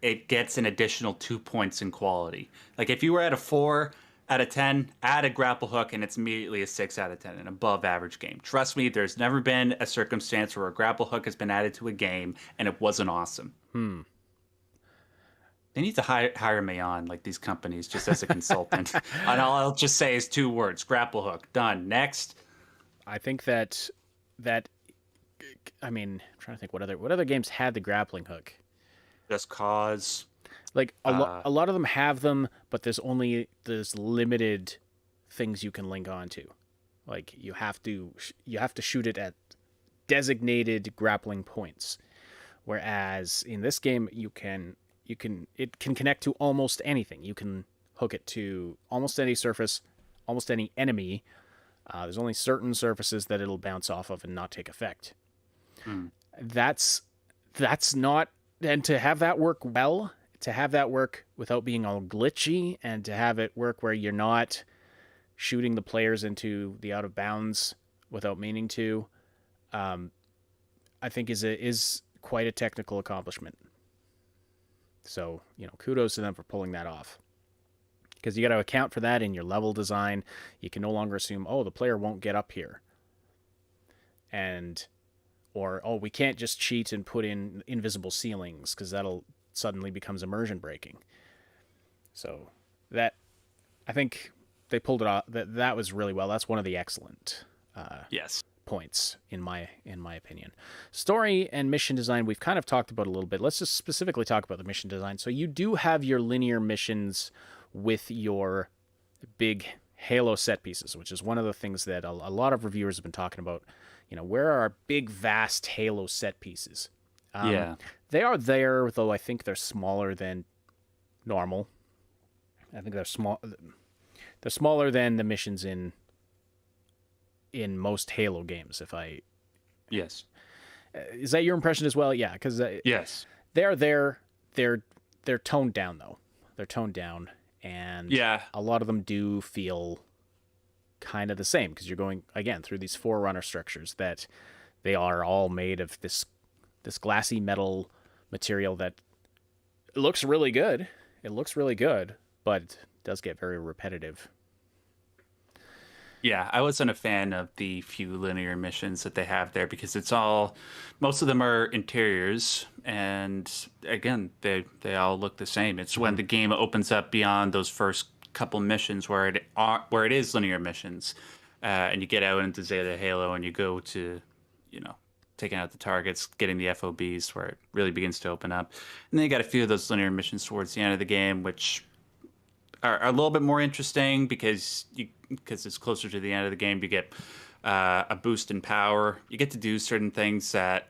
it gets an additional 2 points in quality. Like if you were at a 4 out of 10, add a grapple hook and it's immediately a 6 out of 10, an above average game. Trust me, there's never been a circumstance where a grapple hook has been added to a game and it wasn't awesome. They need to hire me on, like these companies, just as a consultant. And all I'll just say is 2 words, grapple hook, done. Next. I think that I mean, I'm trying to think what other games had the grappling hook. Just Cause. Like a lot of them have them, but there's limited things you can link onto. Like you have to shoot it at designated grappling points. Whereas in this game it can connect to almost anything. You can hook it to almost any surface, almost any enemy. There's only certain surfaces that it'll bounce off of and not take effect. That's not, and to have that work well, to have that work without being all glitchy, and to have it work where you're not shooting the players into the out of bounds without meaning to, I think is quite a technical accomplishment. So, kudos to them for pulling that off. because you got to account for that in your level design. You can no longer assume, oh, the player won't get up here. Or, oh, we can't just cheat and put in invisible ceilings because that'll suddenly becomes immersion breaking. So that, I think they pulled it off. That was really well. That's one of the excellent yes. points in my opinion. Story and mission design we've kind of talked about a little bit. Let's just specifically talk about the mission design. So you do have your linear missions with your big Halo set pieces, which is one of the things that a lot of reviewers have been talking about. Where are our big, vast Halo set pieces? They are there, though I think they're smaller than normal. I think they're small. They're smaller than the missions in most Halo games. Yes. Is that your impression as well? Yeah, because yes, they're there. They're toned down though. They're toned down, and a lot of them do feel kind of the same because you're going again through these forerunner structures that they are all made of this glassy metal material that looks really good. It looks really good, but it does get very repetitive. Yeah, I wasn't a fan of the few linear missions that they have there because most of them are interiors, and again, they all look the same. It's when the game opens up beyond those first couple missions where it is linear missions, and you get out into Zeta Halo and you go to, taking out the targets, getting the FOBs, where it really begins to open up. And then you got a few of those linear missions towards the end of the game, which are a little bit more interesting because it's closer to the end of the game. You get a boost in power. You get to do certain things that,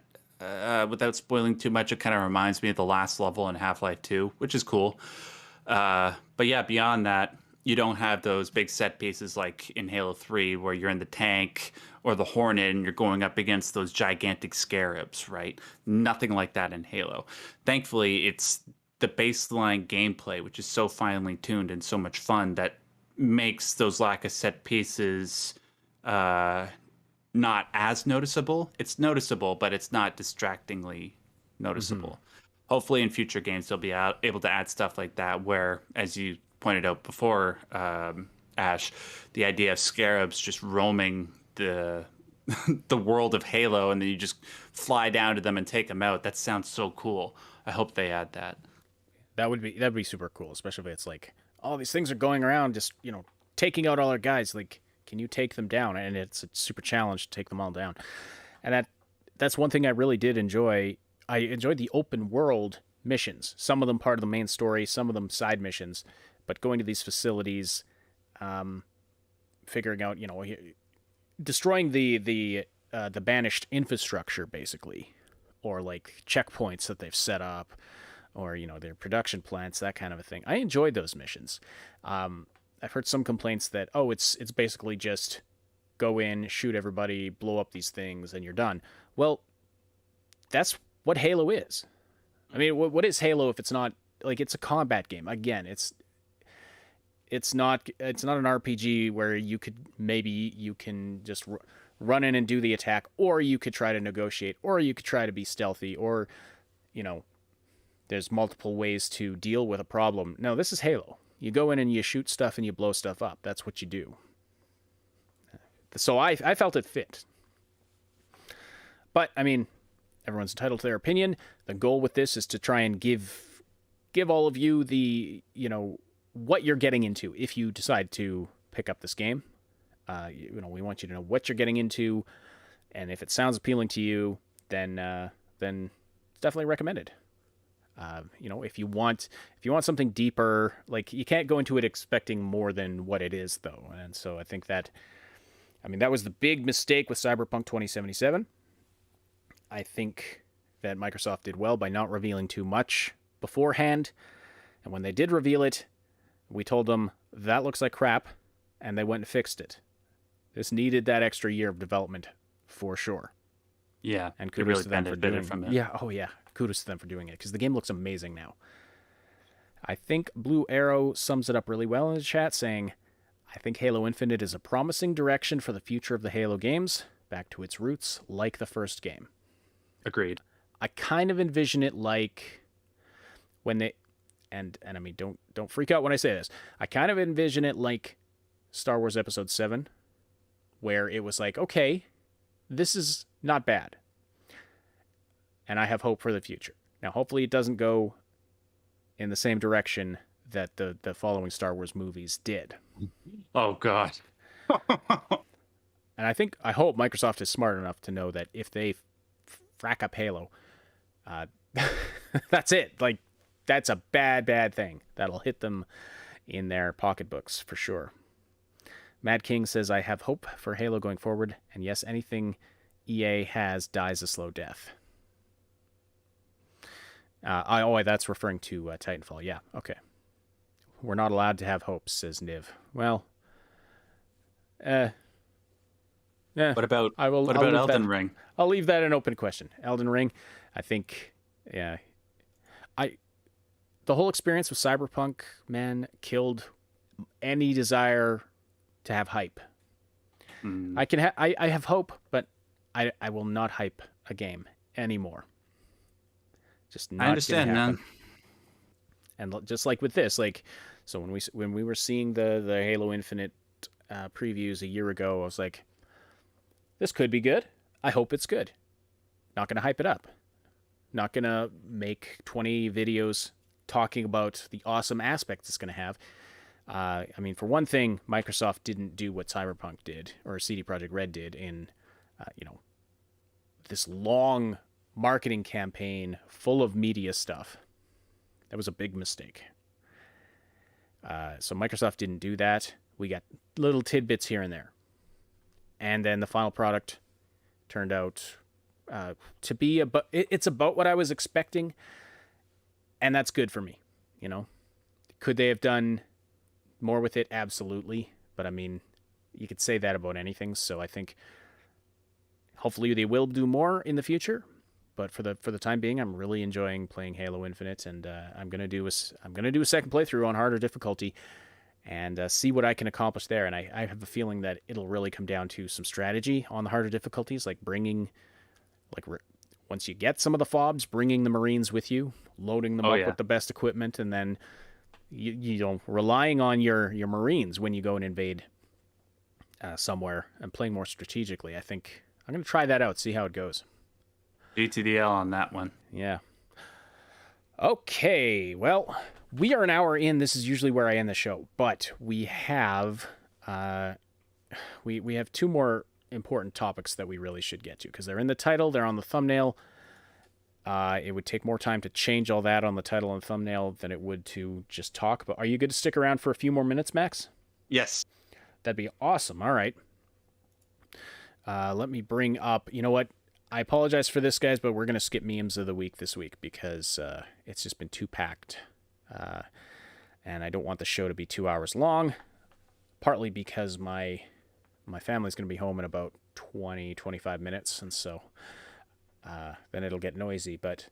without spoiling too much, it kind of reminds me of the last level in Half-Life 2, which is cool. But yeah, beyond that, you don't have those big set pieces like in Halo 3 where you're in the tank or the Hornet and you're going up against those gigantic scarabs, right? Nothing like that in Halo. Thankfully, it's the baseline gameplay, which is so finely tuned and so much fun, that makes those lack of set pieces not as noticeable. It's noticeable, but it's not distractingly noticeable. Hopefully in future games they'll be able to add stuff like that where, as you pointed out before, Ash, the idea of scarabs just roaming the the world of Halo and then you just fly down to them and take them out. That sounds so cool. I hope they add that. That'd be super cool, especially if it's like, all these things are going around just, taking out all our guys. Like, can you take them down? And it's a super challenge to take them all down. And that's one thing I really did enjoy. I enjoyed the open world missions. Some of them part of the main story, some of them side missions. But going to these facilities, figuring out, destroying the banished infrastructure, basically, or like checkpoints that they've set up, or their production plants, that kind of a thing. I enjoyed those missions. I've heard some complaints that it's basically just go in, shoot everybody, blow up these things, and you're done. Well, that's what Halo is. I mean, what is Halo if it's not like it's a combat game? Again, it's not an RPG where you can just run in and do the attack, or you could try to negotiate, or you could try to be stealthy, or there's multiple ways to deal with a problem. No, this is Halo. You go in and you shoot stuff and you blow stuff up. That's what you do. So I felt it fit. But I mean, everyone's entitled to their opinion. The goal with this is to try and give all of you the what you're getting into if you decide to pick up this game. We want you to know what you're getting into, and if it sounds appealing to you, then it's definitely recommended. If you want something deeper, like you can't go into it expecting more than what it is, though. And so I think that was the big mistake with Cyberpunk 2077. I think that Microsoft did well by not revealing too much beforehand. And when they did reveal it, we told them that looks like crap, and they went and fixed it. This needed that extra year of development for sure. Yeah, and kudos really to them for doing it. From it. Yeah, kudos to them for doing it because the game looks amazing now. I think Blue Arrow sums it up really well in the chat, saying, "I think Halo Infinite is a promising direction for the future of the Halo games, back to its roots, like the first game." Agreed. I kind of envision it like when And I mean, don't freak out when I say this. I kind of envision it like Star Wars Episode 7, where it was like, okay, this is not bad. And I have hope for the future. Now, hopefully it doesn't go in the same direction that the following Star Wars movies did. Oh, God. And I hope Microsoft is smart enough to know that if they frack up Halo, that's it. Like, that's a bad thing. That'll hit them in their pocketbooks for sure. Mad King says, I have hope for Halo going forward. And yes, anything EA has dies a slow death. That's referring to Titanfall. Yeah, okay. We're not allowed to have hopes, says Niv. Well, What about Elden Ring? I'll leave that an open question. Elden Ring, I think, yeah. The whole experience with Cyberpunk, man, killed any desire to have hype. I have hope, but I will not hype a game anymore. Just not. I understand, man. And just like with this, like, so when we were seeing the Halo Infinite previews a year ago, I was like, this could be good. I hope it's good. Not going to hype it up. Not going to make 20 videos talking about the awesome aspects it's going to have. I mean, for one thing, Microsoft didn't do what Cyberpunk did, or CD Projekt Red did in, this long marketing campaign full of media stuff. That was a big mistake. So Microsoft didn't do that. We got little tidbits here and there. And then the final product turned out to be it's about what I was expecting. And that's good for me, you know. Could they have done more with it? Absolutely. But I mean, you could say that about anything. So I think hopefully they will do more in the future. But for the time being, I'm really enjoying playing Halo Infinite, and I'm gonna do a second playthrough on harder difficulty, and see what I can accomplish there. And I have a feeling that it'll really come down to some strategy on the harder difficulties, like once you get some of the fobs, bringing the Marines with you, loading them up with the best equipment, and then relying on your Marines when you go and invade somewhere, and playing more strategically. I think I'm gonna try that out, see how it goes. GTDL on that one. Yeah. Okay, well, we are an hour in. This is usually where I end the show, but we have we have two more important topics that we really should get to, because they're in the title, they're on the thumbnail. It would take more time to change all that on the title and thumbnail than it would to just talk. But are you good to stick around for a few more minutes, Max? Yes. That'd be awesome. All right. Let me bring up, you know what? I apologize for this, guys, but we're going to skip memes of the week this week because it's just been too packed. And I don't want the show to be 2 hours long, partly because my family's going to be home in about 25 minutes, and so then it'll get noisy. But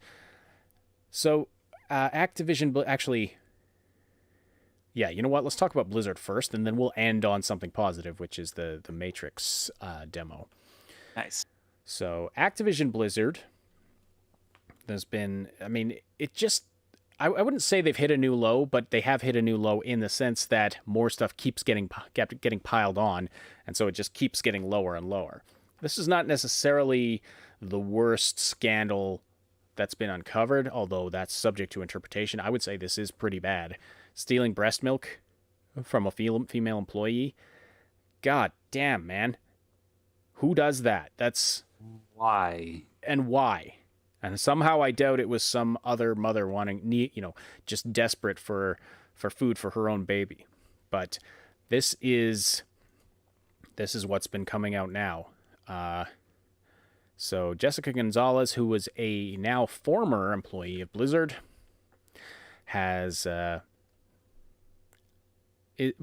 so Activision, actually, yeah, you know what? Let's talk about Blizzard first, and then we'll end on something positive, which is the Matrix demo. Nice. So Activision Blizzard, there's been, I mean, it just, I wouldn't say they've hit a new low, but they have hit a new low in the sense that more stuff keeps getting piled on, and so it just keeps getting lower and lower. This is not necessarily the worst scandal that's been uncovered, although that's subject to interpretation. I would say this is pretty bad. Stealing breast milk from a female employee. God damn, man. Who does that? That's... Why? And why? And somehow I doubt it was some other mother wanting, just desperate for food for her own baby. But this is what's been coming out now. So Jessica Gonzalez, who was a now former employee of Blizzard, has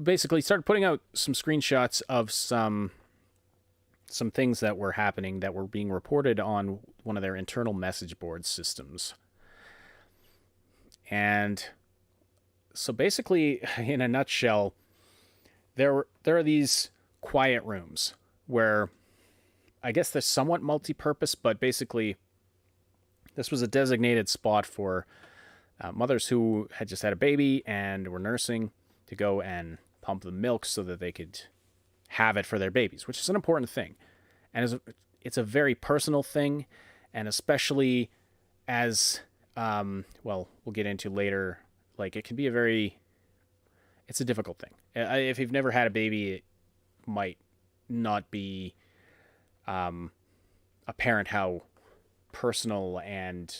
basically started putting out some screenshots of some things that were happening that were being reported on one of their internal message board systems. And so basically, in a nutshell, there are these quiet rooms where I guess they're somewhat multi-purpose, but basically this was a designated spot for mothers who had just had a baby and were nursing to go and pump the milk so that they could have it for their babies, which is an important thing. And it's a very personal thing, and especially as, well, we'll get into later, like it can be it's a difficult thing. If you've never had a baby, it might not be apparent how personal and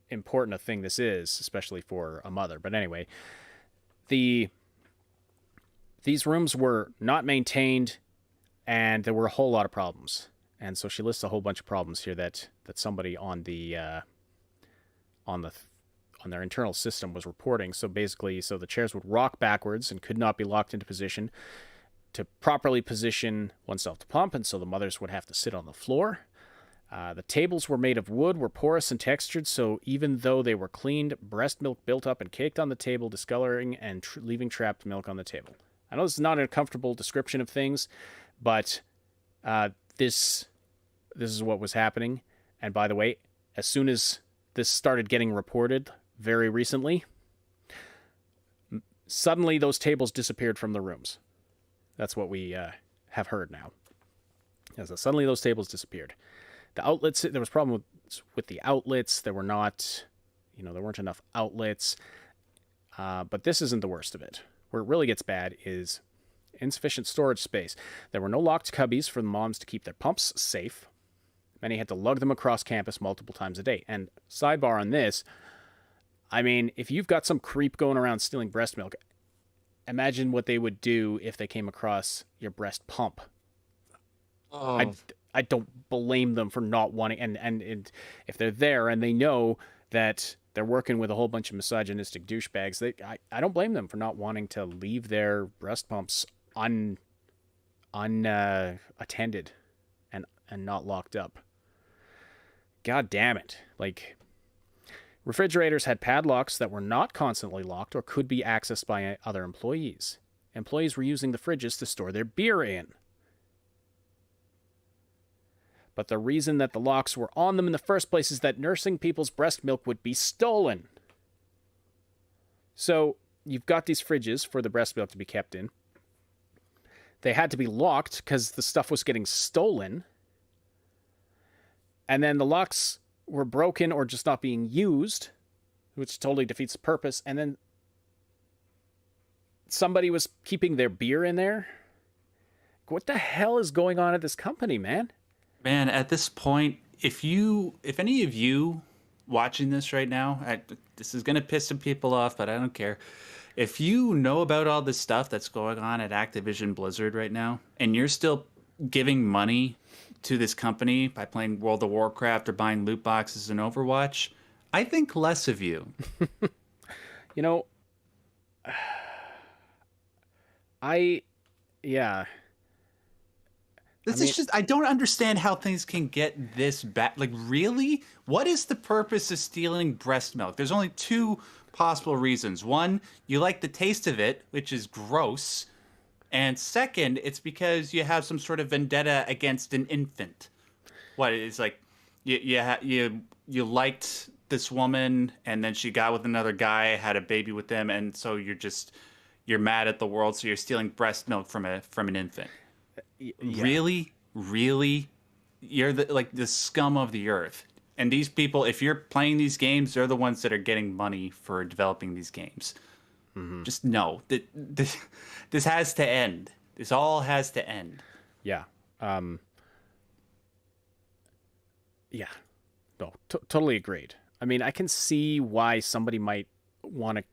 important a thing this is, especially for a mother. But anyway, these rooms were not maintained, and there were a whole lot of problems. And so she lists a whole bunch of problems here that somebody on their internal system was reporting. So basically, the chairs would rock backwards and could not be locked into position to properly position oneself to pump, and so the mothers would have to sit on the floor. The tables were made of wood, were porous and textured, so even though they were cleaned, breast milk built up and caked on the table, discoloring and leaving trapped milk on the table. I know this is not a comfortable description of things, but this is what was happening. And by the way, as soon as this started getting reported very recently, suddenly those tables disappeared from the rooms. That's what we have heard now. So suddenly those tables disappeared. The outlets, there was a problem with the outlets. There weren't enough outlets. But this isn't the worst of it. Where it really gets bad is insufficient storage space. There were no locked cubbies for the moms to keep their pumps safe. Many had to lug them across campus multiple times a day. And sidebar on this, I mean, if you've got some creep going around stealing breast milk, imagine what they would do if they came across your breast pump. Oh. I don't blame them for not wanting, and if they're there and they know that they're working with a whole bunch of misogynistic douchebags, I don't blame them for not wanting to leave their breast pumps unattended and not locked up. God damn it. Like, refrigerators had padlocks that were not constantly locked or could be accessed by other employees. Employees were using the fridges to store their beer in. But the reason that the locks were on them in the first place is that nursing people's breast milk would be stolen. So you've got these fridges for the breast milk to be kept in. They had to be locked because the stuff was getting stolen. And then the locks were broken or just not being used, which totally defeats the purpose. And then somebody was keeping their beer in there. What the hell is going on at this company, man? Man, at this point, if any of you watching this right now, this is going to piss some people off, but I don't care. If you know about all this stuff that's going on at Activision Blizzard right now, and you're still giving money to this company by playing World of Warcraft or buying loot boxes in Overwatch, I think less of you. Yeah. I don't understand how things can get this bad. Like, really? What is the purpose of stealing breast milk? There's only two possible reasons. One, you like the taste of it, which is gross. And second, it's because you have some sort of vendetta against an infant. What, it's like you liked this woman, and then she got with another guy, had a baby with them, and so you're mad at the world, so you're stealing breast milk from an infant. Yeah. Really, you're the scum of the earth. And these people, if you're playing these games, they're the ones that are getting money for developing these games. Mm-hmm. Just know that this has to end. This all has to end. Yeah. Yeah. No, totally agreed. I mean, I can see why somebody might want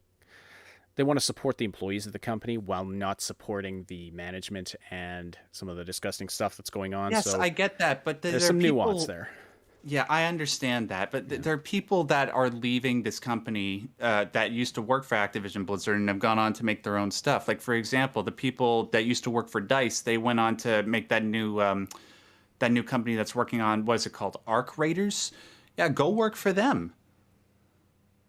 to support the employees of the company while not supporting the management and some of the disgusting stuff that's going on. Yes, so I get that, but there's some nuance there. Yeah, I understand that, but there are people that are leaving this company that used to work for Activision Blizzard and have gone on to make their own stuff. Like, for example, the people that used to work for DICE, they went on to make that new company that's working on, what is it called, Arc Raiders? Yeah, go work for them.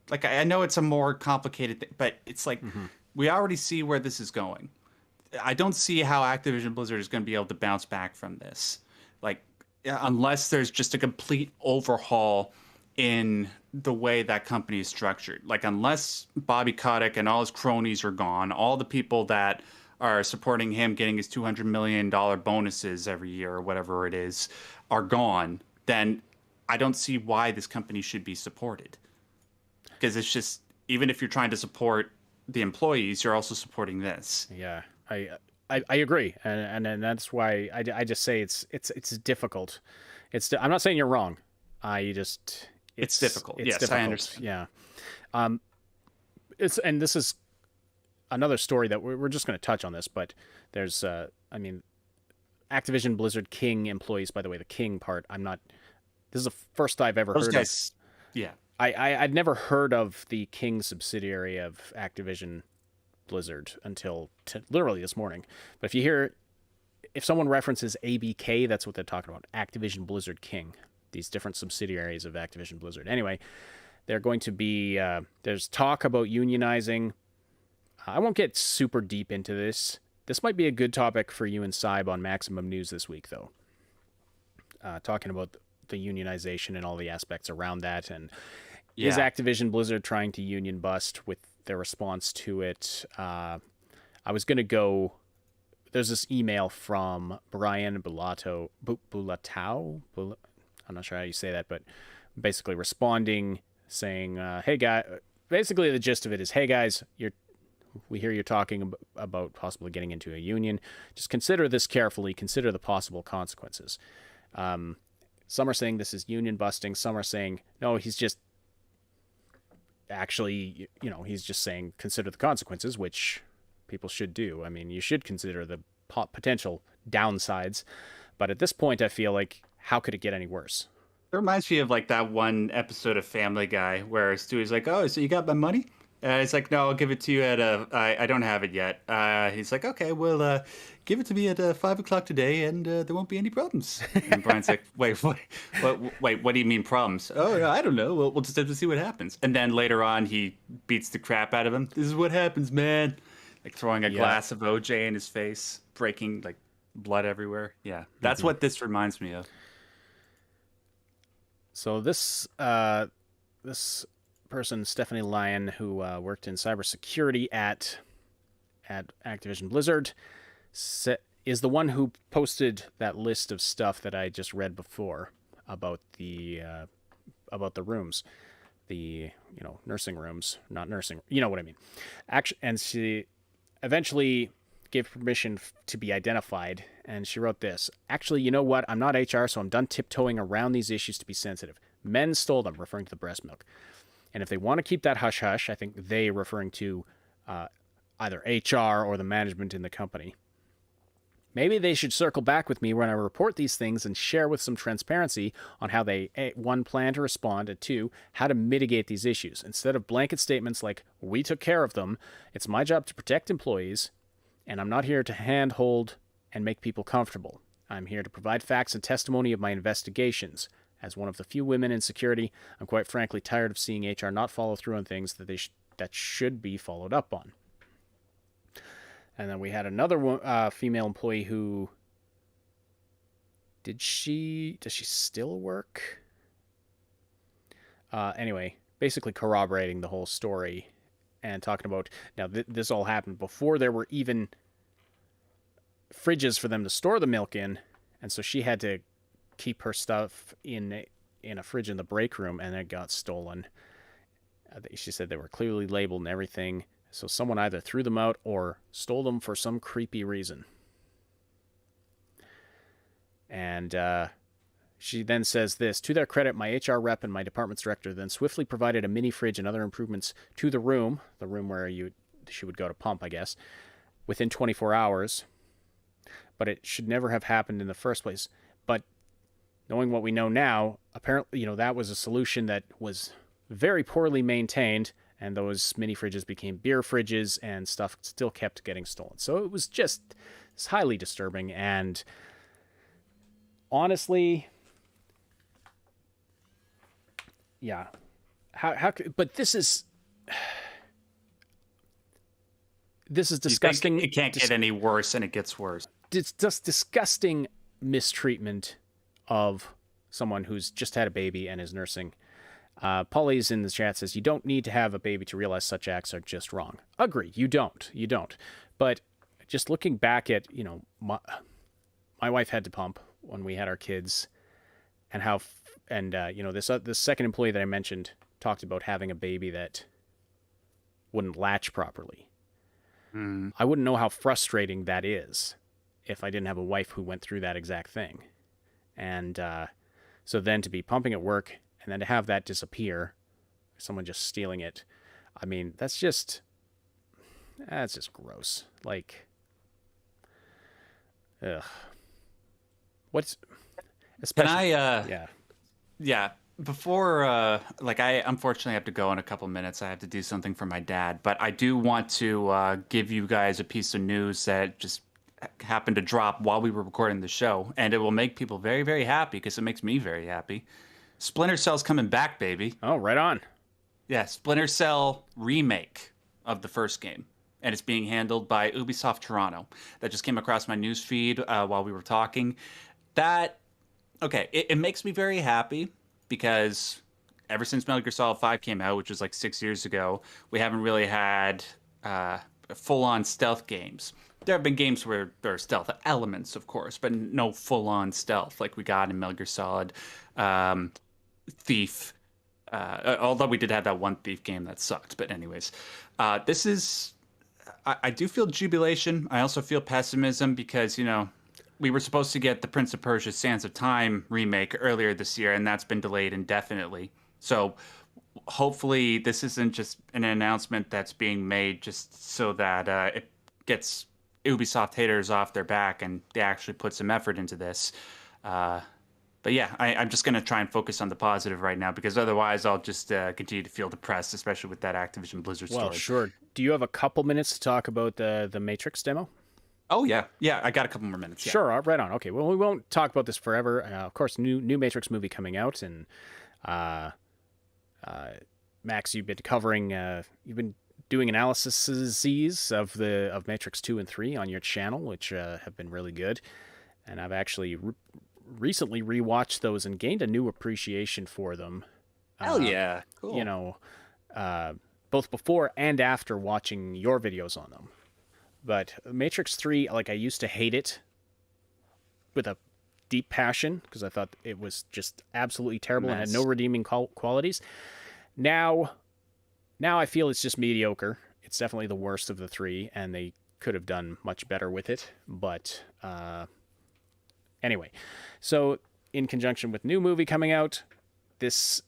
Like, I know it's a more complicated thing, but it's like, we already see where this is going. I don't see how Activision Blizzard is going to be able to bounce back from this. Like, unless there's just a complete overhaul in the way that company is structured. Like, unless Bobby Kotick and all his cronies are gone, all the people that are supporting him getting his $200 million bonuses every year or whatever it is are gone, then I don't see why this company should be supported. Because it's just, even if you're trying to support the employees, you're also supporting this. Yeah, I agree, and that's why I just say it's difficult. I'm not saying you're wrong. It's difficult. It's yes, difficult. I understand. Yeah. And this is another story that we're just going to touch on this, but there's Activision Blizzard King employees. By the way, the King part, this is the first I've ever heard of. Yeah. I'd never heard of the King subsidiary of Activision Blizzard until literally this morning. But if someone references ABK, that's what they're talking about. Activision Blizzard King, these different subsidiaries of Activision Blizzard. Anyway, they're going to be, there's talk about unionizing. I won't get super deep into this. This might be a good topic for you and Saib on Maximum News this week, though. Talking about the unionization and all the aspects around that. And is Activision Blizzard trying to union bust with their response to it? I was going to go... There's this email from Brian Bulatau. I'm not sure how you say that, but basically responding, saying, hey, guys... Basically, the gist of it is, hey, guys, we hear you're talking about possibly getting into a union. Just consider this carefully. Consider the possible consequences. Some are saying this is union busting. Some are saying, no, he's just actually, he's just saying consider the consequences, which people should do. I mean, you should consider the potential downsides. But at this point, I feel like, how could it get any worse? It reminds me of like that one episode of Family Guy where Stewie's like, oh, so you got my money? He's like, no, I'll give it to you I don't have it yet. He's like, okay, well, give it to me at 5 o'clock today and there won't be any problems. And Brian's like, wait, what do you mean problems? Oh, I don't know. We'll just have to see what happens. And then later on, he beats the crap out of him. This is what happens, man. Like throwing a glass of OJ in his face, breaking like blood everywhere. Yeah, that's what this reminds me of. So this person, Stephanie Lyon, who worked in cybersecurity at Activision Blizzard, is the one who posted that list of stuff that I just read before about the rooms, the nursing rooms, not nursing, you know what I mean. And she eventually gave permission to be identified, and she wrote this. Actually, you know what? I'm not HR, so I'm done tiptoeing around these issues to be sensitive. Men stole them, referring to the breast milk. And if they want to keep that hush-hush, I think they, referring to either HR or the management in the company, maybe they should circle back with me when I report these things and share with some transparency on how they, one, plan to respond, and two, how to mitigate these issues. Instead of blanket statements like, we took care of them, it's my job to protect employees, and I'm not here to handhold and make people comfortable. I'm here to provide facts and testimony of my investigations. As one of the few women in security, I'm quite frankly tired of seeing HR not follow through on things that should be followed up on. And then we had another female employee who... Does she still work? Anyway, basically corroborating the whole story and talking about... Now, this all happened before there were even fridges for them to store the milk in, and so she had to keep her stuff in a fridge in the break room, and it got stolen. She said they were clearly labeled and everything, so someone either threw them out or stole them for some creepy reason. And she then says this, to their credit, my HR rep and my department's director then swiftly provided a mini fridge and other improvements to the room where she would go to pump, I guess, within 24 hours. But it should never have happened in the first place. But knowing what we know now, apparently, that was a solution that was very poorly maintained, and those mini fridges became beer fridges, and stuff still kept getting stolen. So it's highly disturbing, and honestly, yeah, but this is disgusting. It can't get any worse, and it gets worse. It's just disgusting mistreatment of someone who's just had a baby and is nursing. Polly's in the chat says, you don't need to have a baby to realize such acts are just wrong. Agree, you don't. You don't. But just looking back at, my wife had to pump when we had our kids, and this second employee that I mentioned talked about having a baby that wouldn't latch properly. I wouldn't know how frustrating that is if I didn't have a wife who went through that exact thing. And so then to be pumping at work and then to have that disappear, someone just stealing it, I mean, that's just gross. Like, ugh. What's... Especially, Can I, yeah, before, I unfortunately have to go in a couple minutes. I have to do something for my dad, but I do want to give you guys a piece of news that just happened to drop while we were recording the show, and it will make people very, very happy because it makes me very happy. Splinter Cell's coming back, baby. Oh, right on. Yeah, Splinter Cell remake of the first game, and it's being handled by Ubisoft Toronto. That just came across my news feed while we were talking. It makes me very happy because ever since Metal Gear Solid 5 came out, which was like 6 years ago, we haven't really had full-on stealth games. There have been games where there are stealth elements, of course, but no full-on stealth like we got in Metal Gear Solid, Thief. Although we did have that one Thief game that sucked. But anyways, this is... I do feel jubilation. I also feel pessimism because, we were supposed to get the Prince of Persia Sands of Time remake earlier this year, and that's been delayed indefinitely. So hopefully this isn't just an announcement that's being made just so that it gets Ubisoft haters off their back and they actually put some effort into this. But yeah, I'm just going to try and focus on the positive right now because otherwise I'll just continue to feel depressed, especially with that Activision Blizzard story. Well, sure. Do you have a couple minutes to talk about the Matrix demo? Oh, yeah. Yeah, I got a couple more minutes. Yeah. Sure, right on. Okay, well, we won't talk about this forever. Of course, new Matrix movie coming out, and Max, you've been covering, you've been doing analyses of Matrix 2 and 3 on your channel, which have been really good. And I've actually recently rewatched those and gained a new appreciation for them. Hell yeah. Cool. Both before and after watching your videos on them. But Matrix 3, I used to hate it with a deep passion because I thought it was just absolutely terrible and had no redeeming qualities. Now I feel it's just mediocre. It's definitely the worst of the three, and they could have done much better with it. But anyway, so in conjunction with new movie coming out, this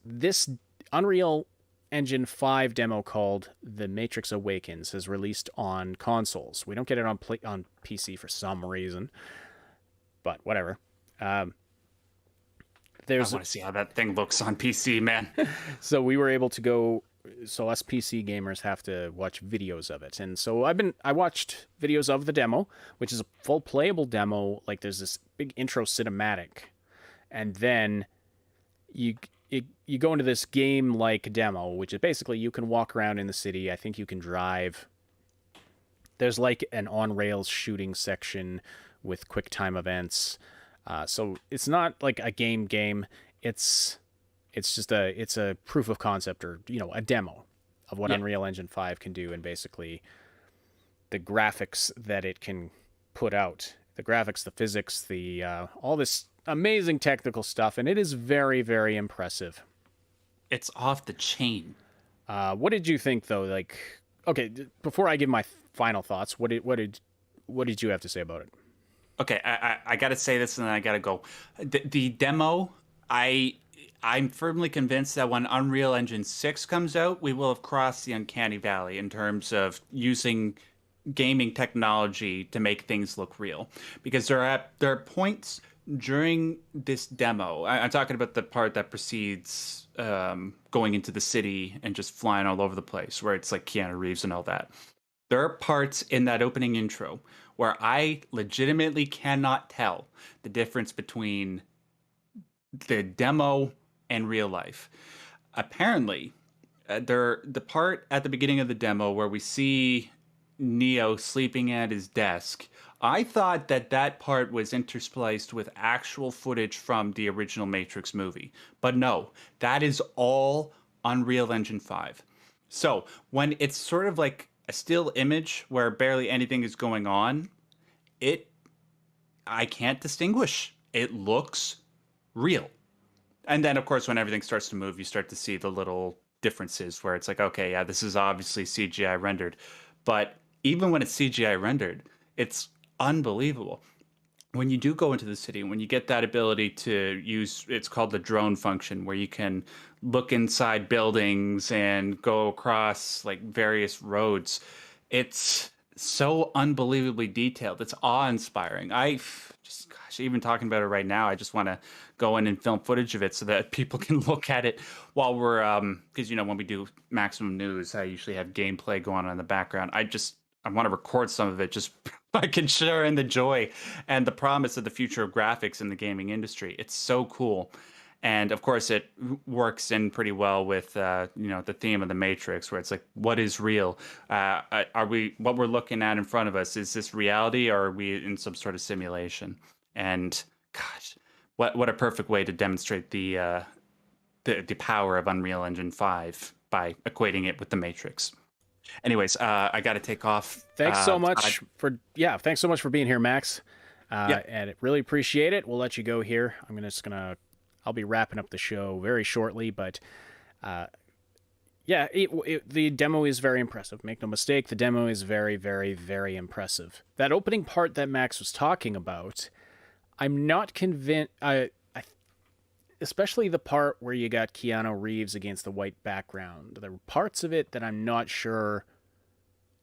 Unreal Engine 5 demo called The Matrix Awakens is released on consoles. We don't get it on PC for some reason, but whatever. I want to see how that thing looks on PC, man. So we were able to go. So us PC gamers have to watch videos of it, and so I watched videos of the demo, which is a full playable demo. Like there's this big intro cinematic, and then you go into this game-like demo, which is basically you can walk around in the city. I think you can drive. There's like an on-rails shooting section with quick time events. So it's not like a game. It's just a proof of concept or, a demo of what Unreal Engine 5 can do, and basically the graphics that it can put out. The graphics, the physics, the all this amazing technical stuff, and it is very, very impressive. It's off the chain. What did you think, though? Like, okay, before I give my final thoughts, what did you have to say about it? Okay, I got to say this, and then I got to go. The demo, I'm firmly convinced that when Unreal Engine 6 comes out, we will have crossed the uncanny valley in terms of using gaming technology to make things look real. Because there are points during this demo, I'm talking about the part that precedes going into the city and just flying all over the place, where it's like Keanu Reeves and all that. There are parts in that opening intro where I legitimately cannot tell the difference between the demo and real life. Apparently, the part at the beginning of the demo where we see Neo sleeping at his desk. I thought that that part was interspliced with actual footage from the original Matrix movie. But no, that is all Unreal Engine 5. So when it's sort of like a still image where barely anything is going on, it I can't distinguish. It looks real. And then, of course, when everything starts to move, you start to see the little differences where it's like, okay, yeah, this is obviously CGI rendered. But even when it's CGI rendered, it's unbelievable. When you do go into the city, when you get that ability to use, it's called the drone function, where you can look inside buildings and go across like various roads, it's so unbelievably detailed. It's awe-inspiring. I just, gosh, even talking about it right now, I just want to go in and film footage of it so that people can look at it while we're, because, you know, when we do Maximum News, I usually have gameplay going on in the background. I want to record some of it just I can share in the joy and the promise of the future of graphics in the gaming industry. It's so cool. And of course, it works in pretty well with you know, the theme of the Matrix, where it's like, what is real? What we're looking at in front of us? Is this reality, or are we in some sort of simulation? And gosh, what a perfect way to demonstrate the power of Unreal Engine 5 by equating it with the Matrix. Anyways, I got to take off. Thanks so much thanks so much for being here, Max. And I really appreciate it. We'll let you go here. I'll be wrapping up the show very shortly, but the demo is very impressive. Make no mistake, the demo is very, very, very impressive. That opening part that Max was talking about, I'm not convinced. Especially the part where you got Keanu Reeves against the white background. There were parts of it that I'm not sure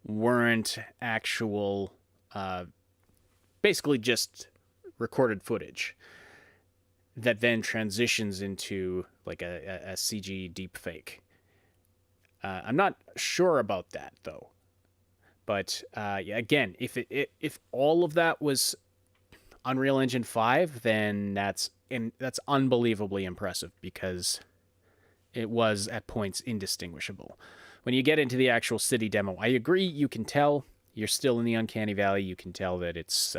weren't actual, basically just recorded footage that then transitions into like a CG deepfake. I'm not sure about that though. But again, if all of that was Unreal Engine 5, then that's unbelievably impressive, because it was at points indistinguishable. When you get into the actual city demo, I agree, you can tell you're still in the uncanny valley. You can tell that it's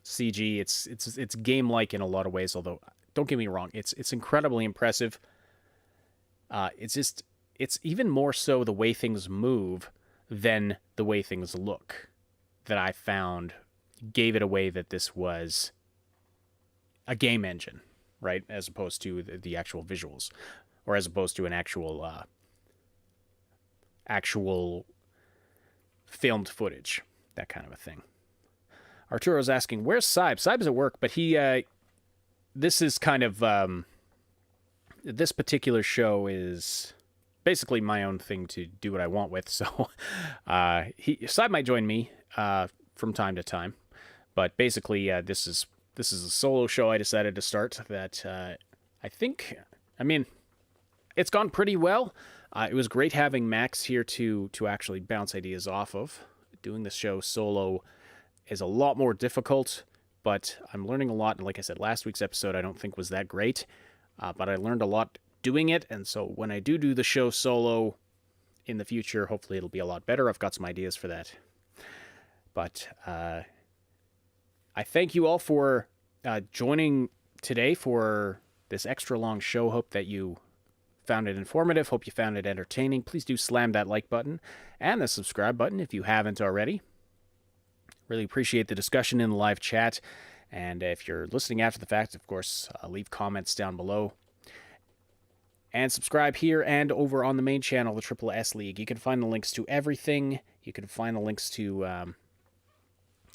CG. It's game-like in a lot of ways, although don't get me wrong, it's incredibly impressive. It's even more so the way things move than the way things look that I found gave it away that this was a game engine, right? As opposed to the actual visuals, or as opposed to an actual filmed footage, that kind of a thing. Arturo's asking, where's Saib? Saib's at work, but this is kind of, this particular show is basically my own thing to do what I want with, so Saib might join me from time to time. But basically, this is a solo show I decided to start that it's gone pretty well. It was great having Max here to actually bounce ideas off of. Doing this show solo is a lot more difficult, but I'm learning a lot. And like I said, last week's episode I don't think was that great, but I learned a lot doing it. And so when I do the show solo in the future, hopefully it'll be a lot better. I've got some ideas for that. But I thank you all for joining today for this extra long show. Hope that you found it informative. Hope you found it entertaining. Please do slam that like button and the subscribe button if you haven't already. Really appreciate the discussion in the live chat. And if you're listening after the fact, of course, leave comments down below. And subscribe here and over on the main channel, the Triple S League. You can find the links to everything. You can find the links to...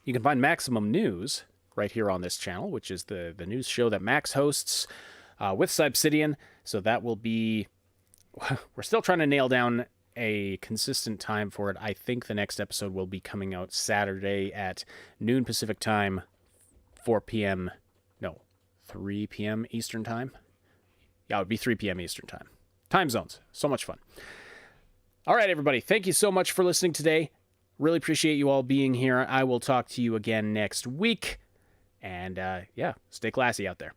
you can find Maximum News right here on this channel, which is the news show that Max hosts with Obsidian. So that will be... We're still trying to nail down a consistent time for it. I think the next episode will be coming out Saturday at noon Pacific time, 3 p.m. Eastern time. Yeah, it would be 3 p.m. Eastern time. Time zones. So much fun. All right, everybody. Thank you so much for listening today. Really appreciate you all being here. I will talk to you again next week. And stay classy out there.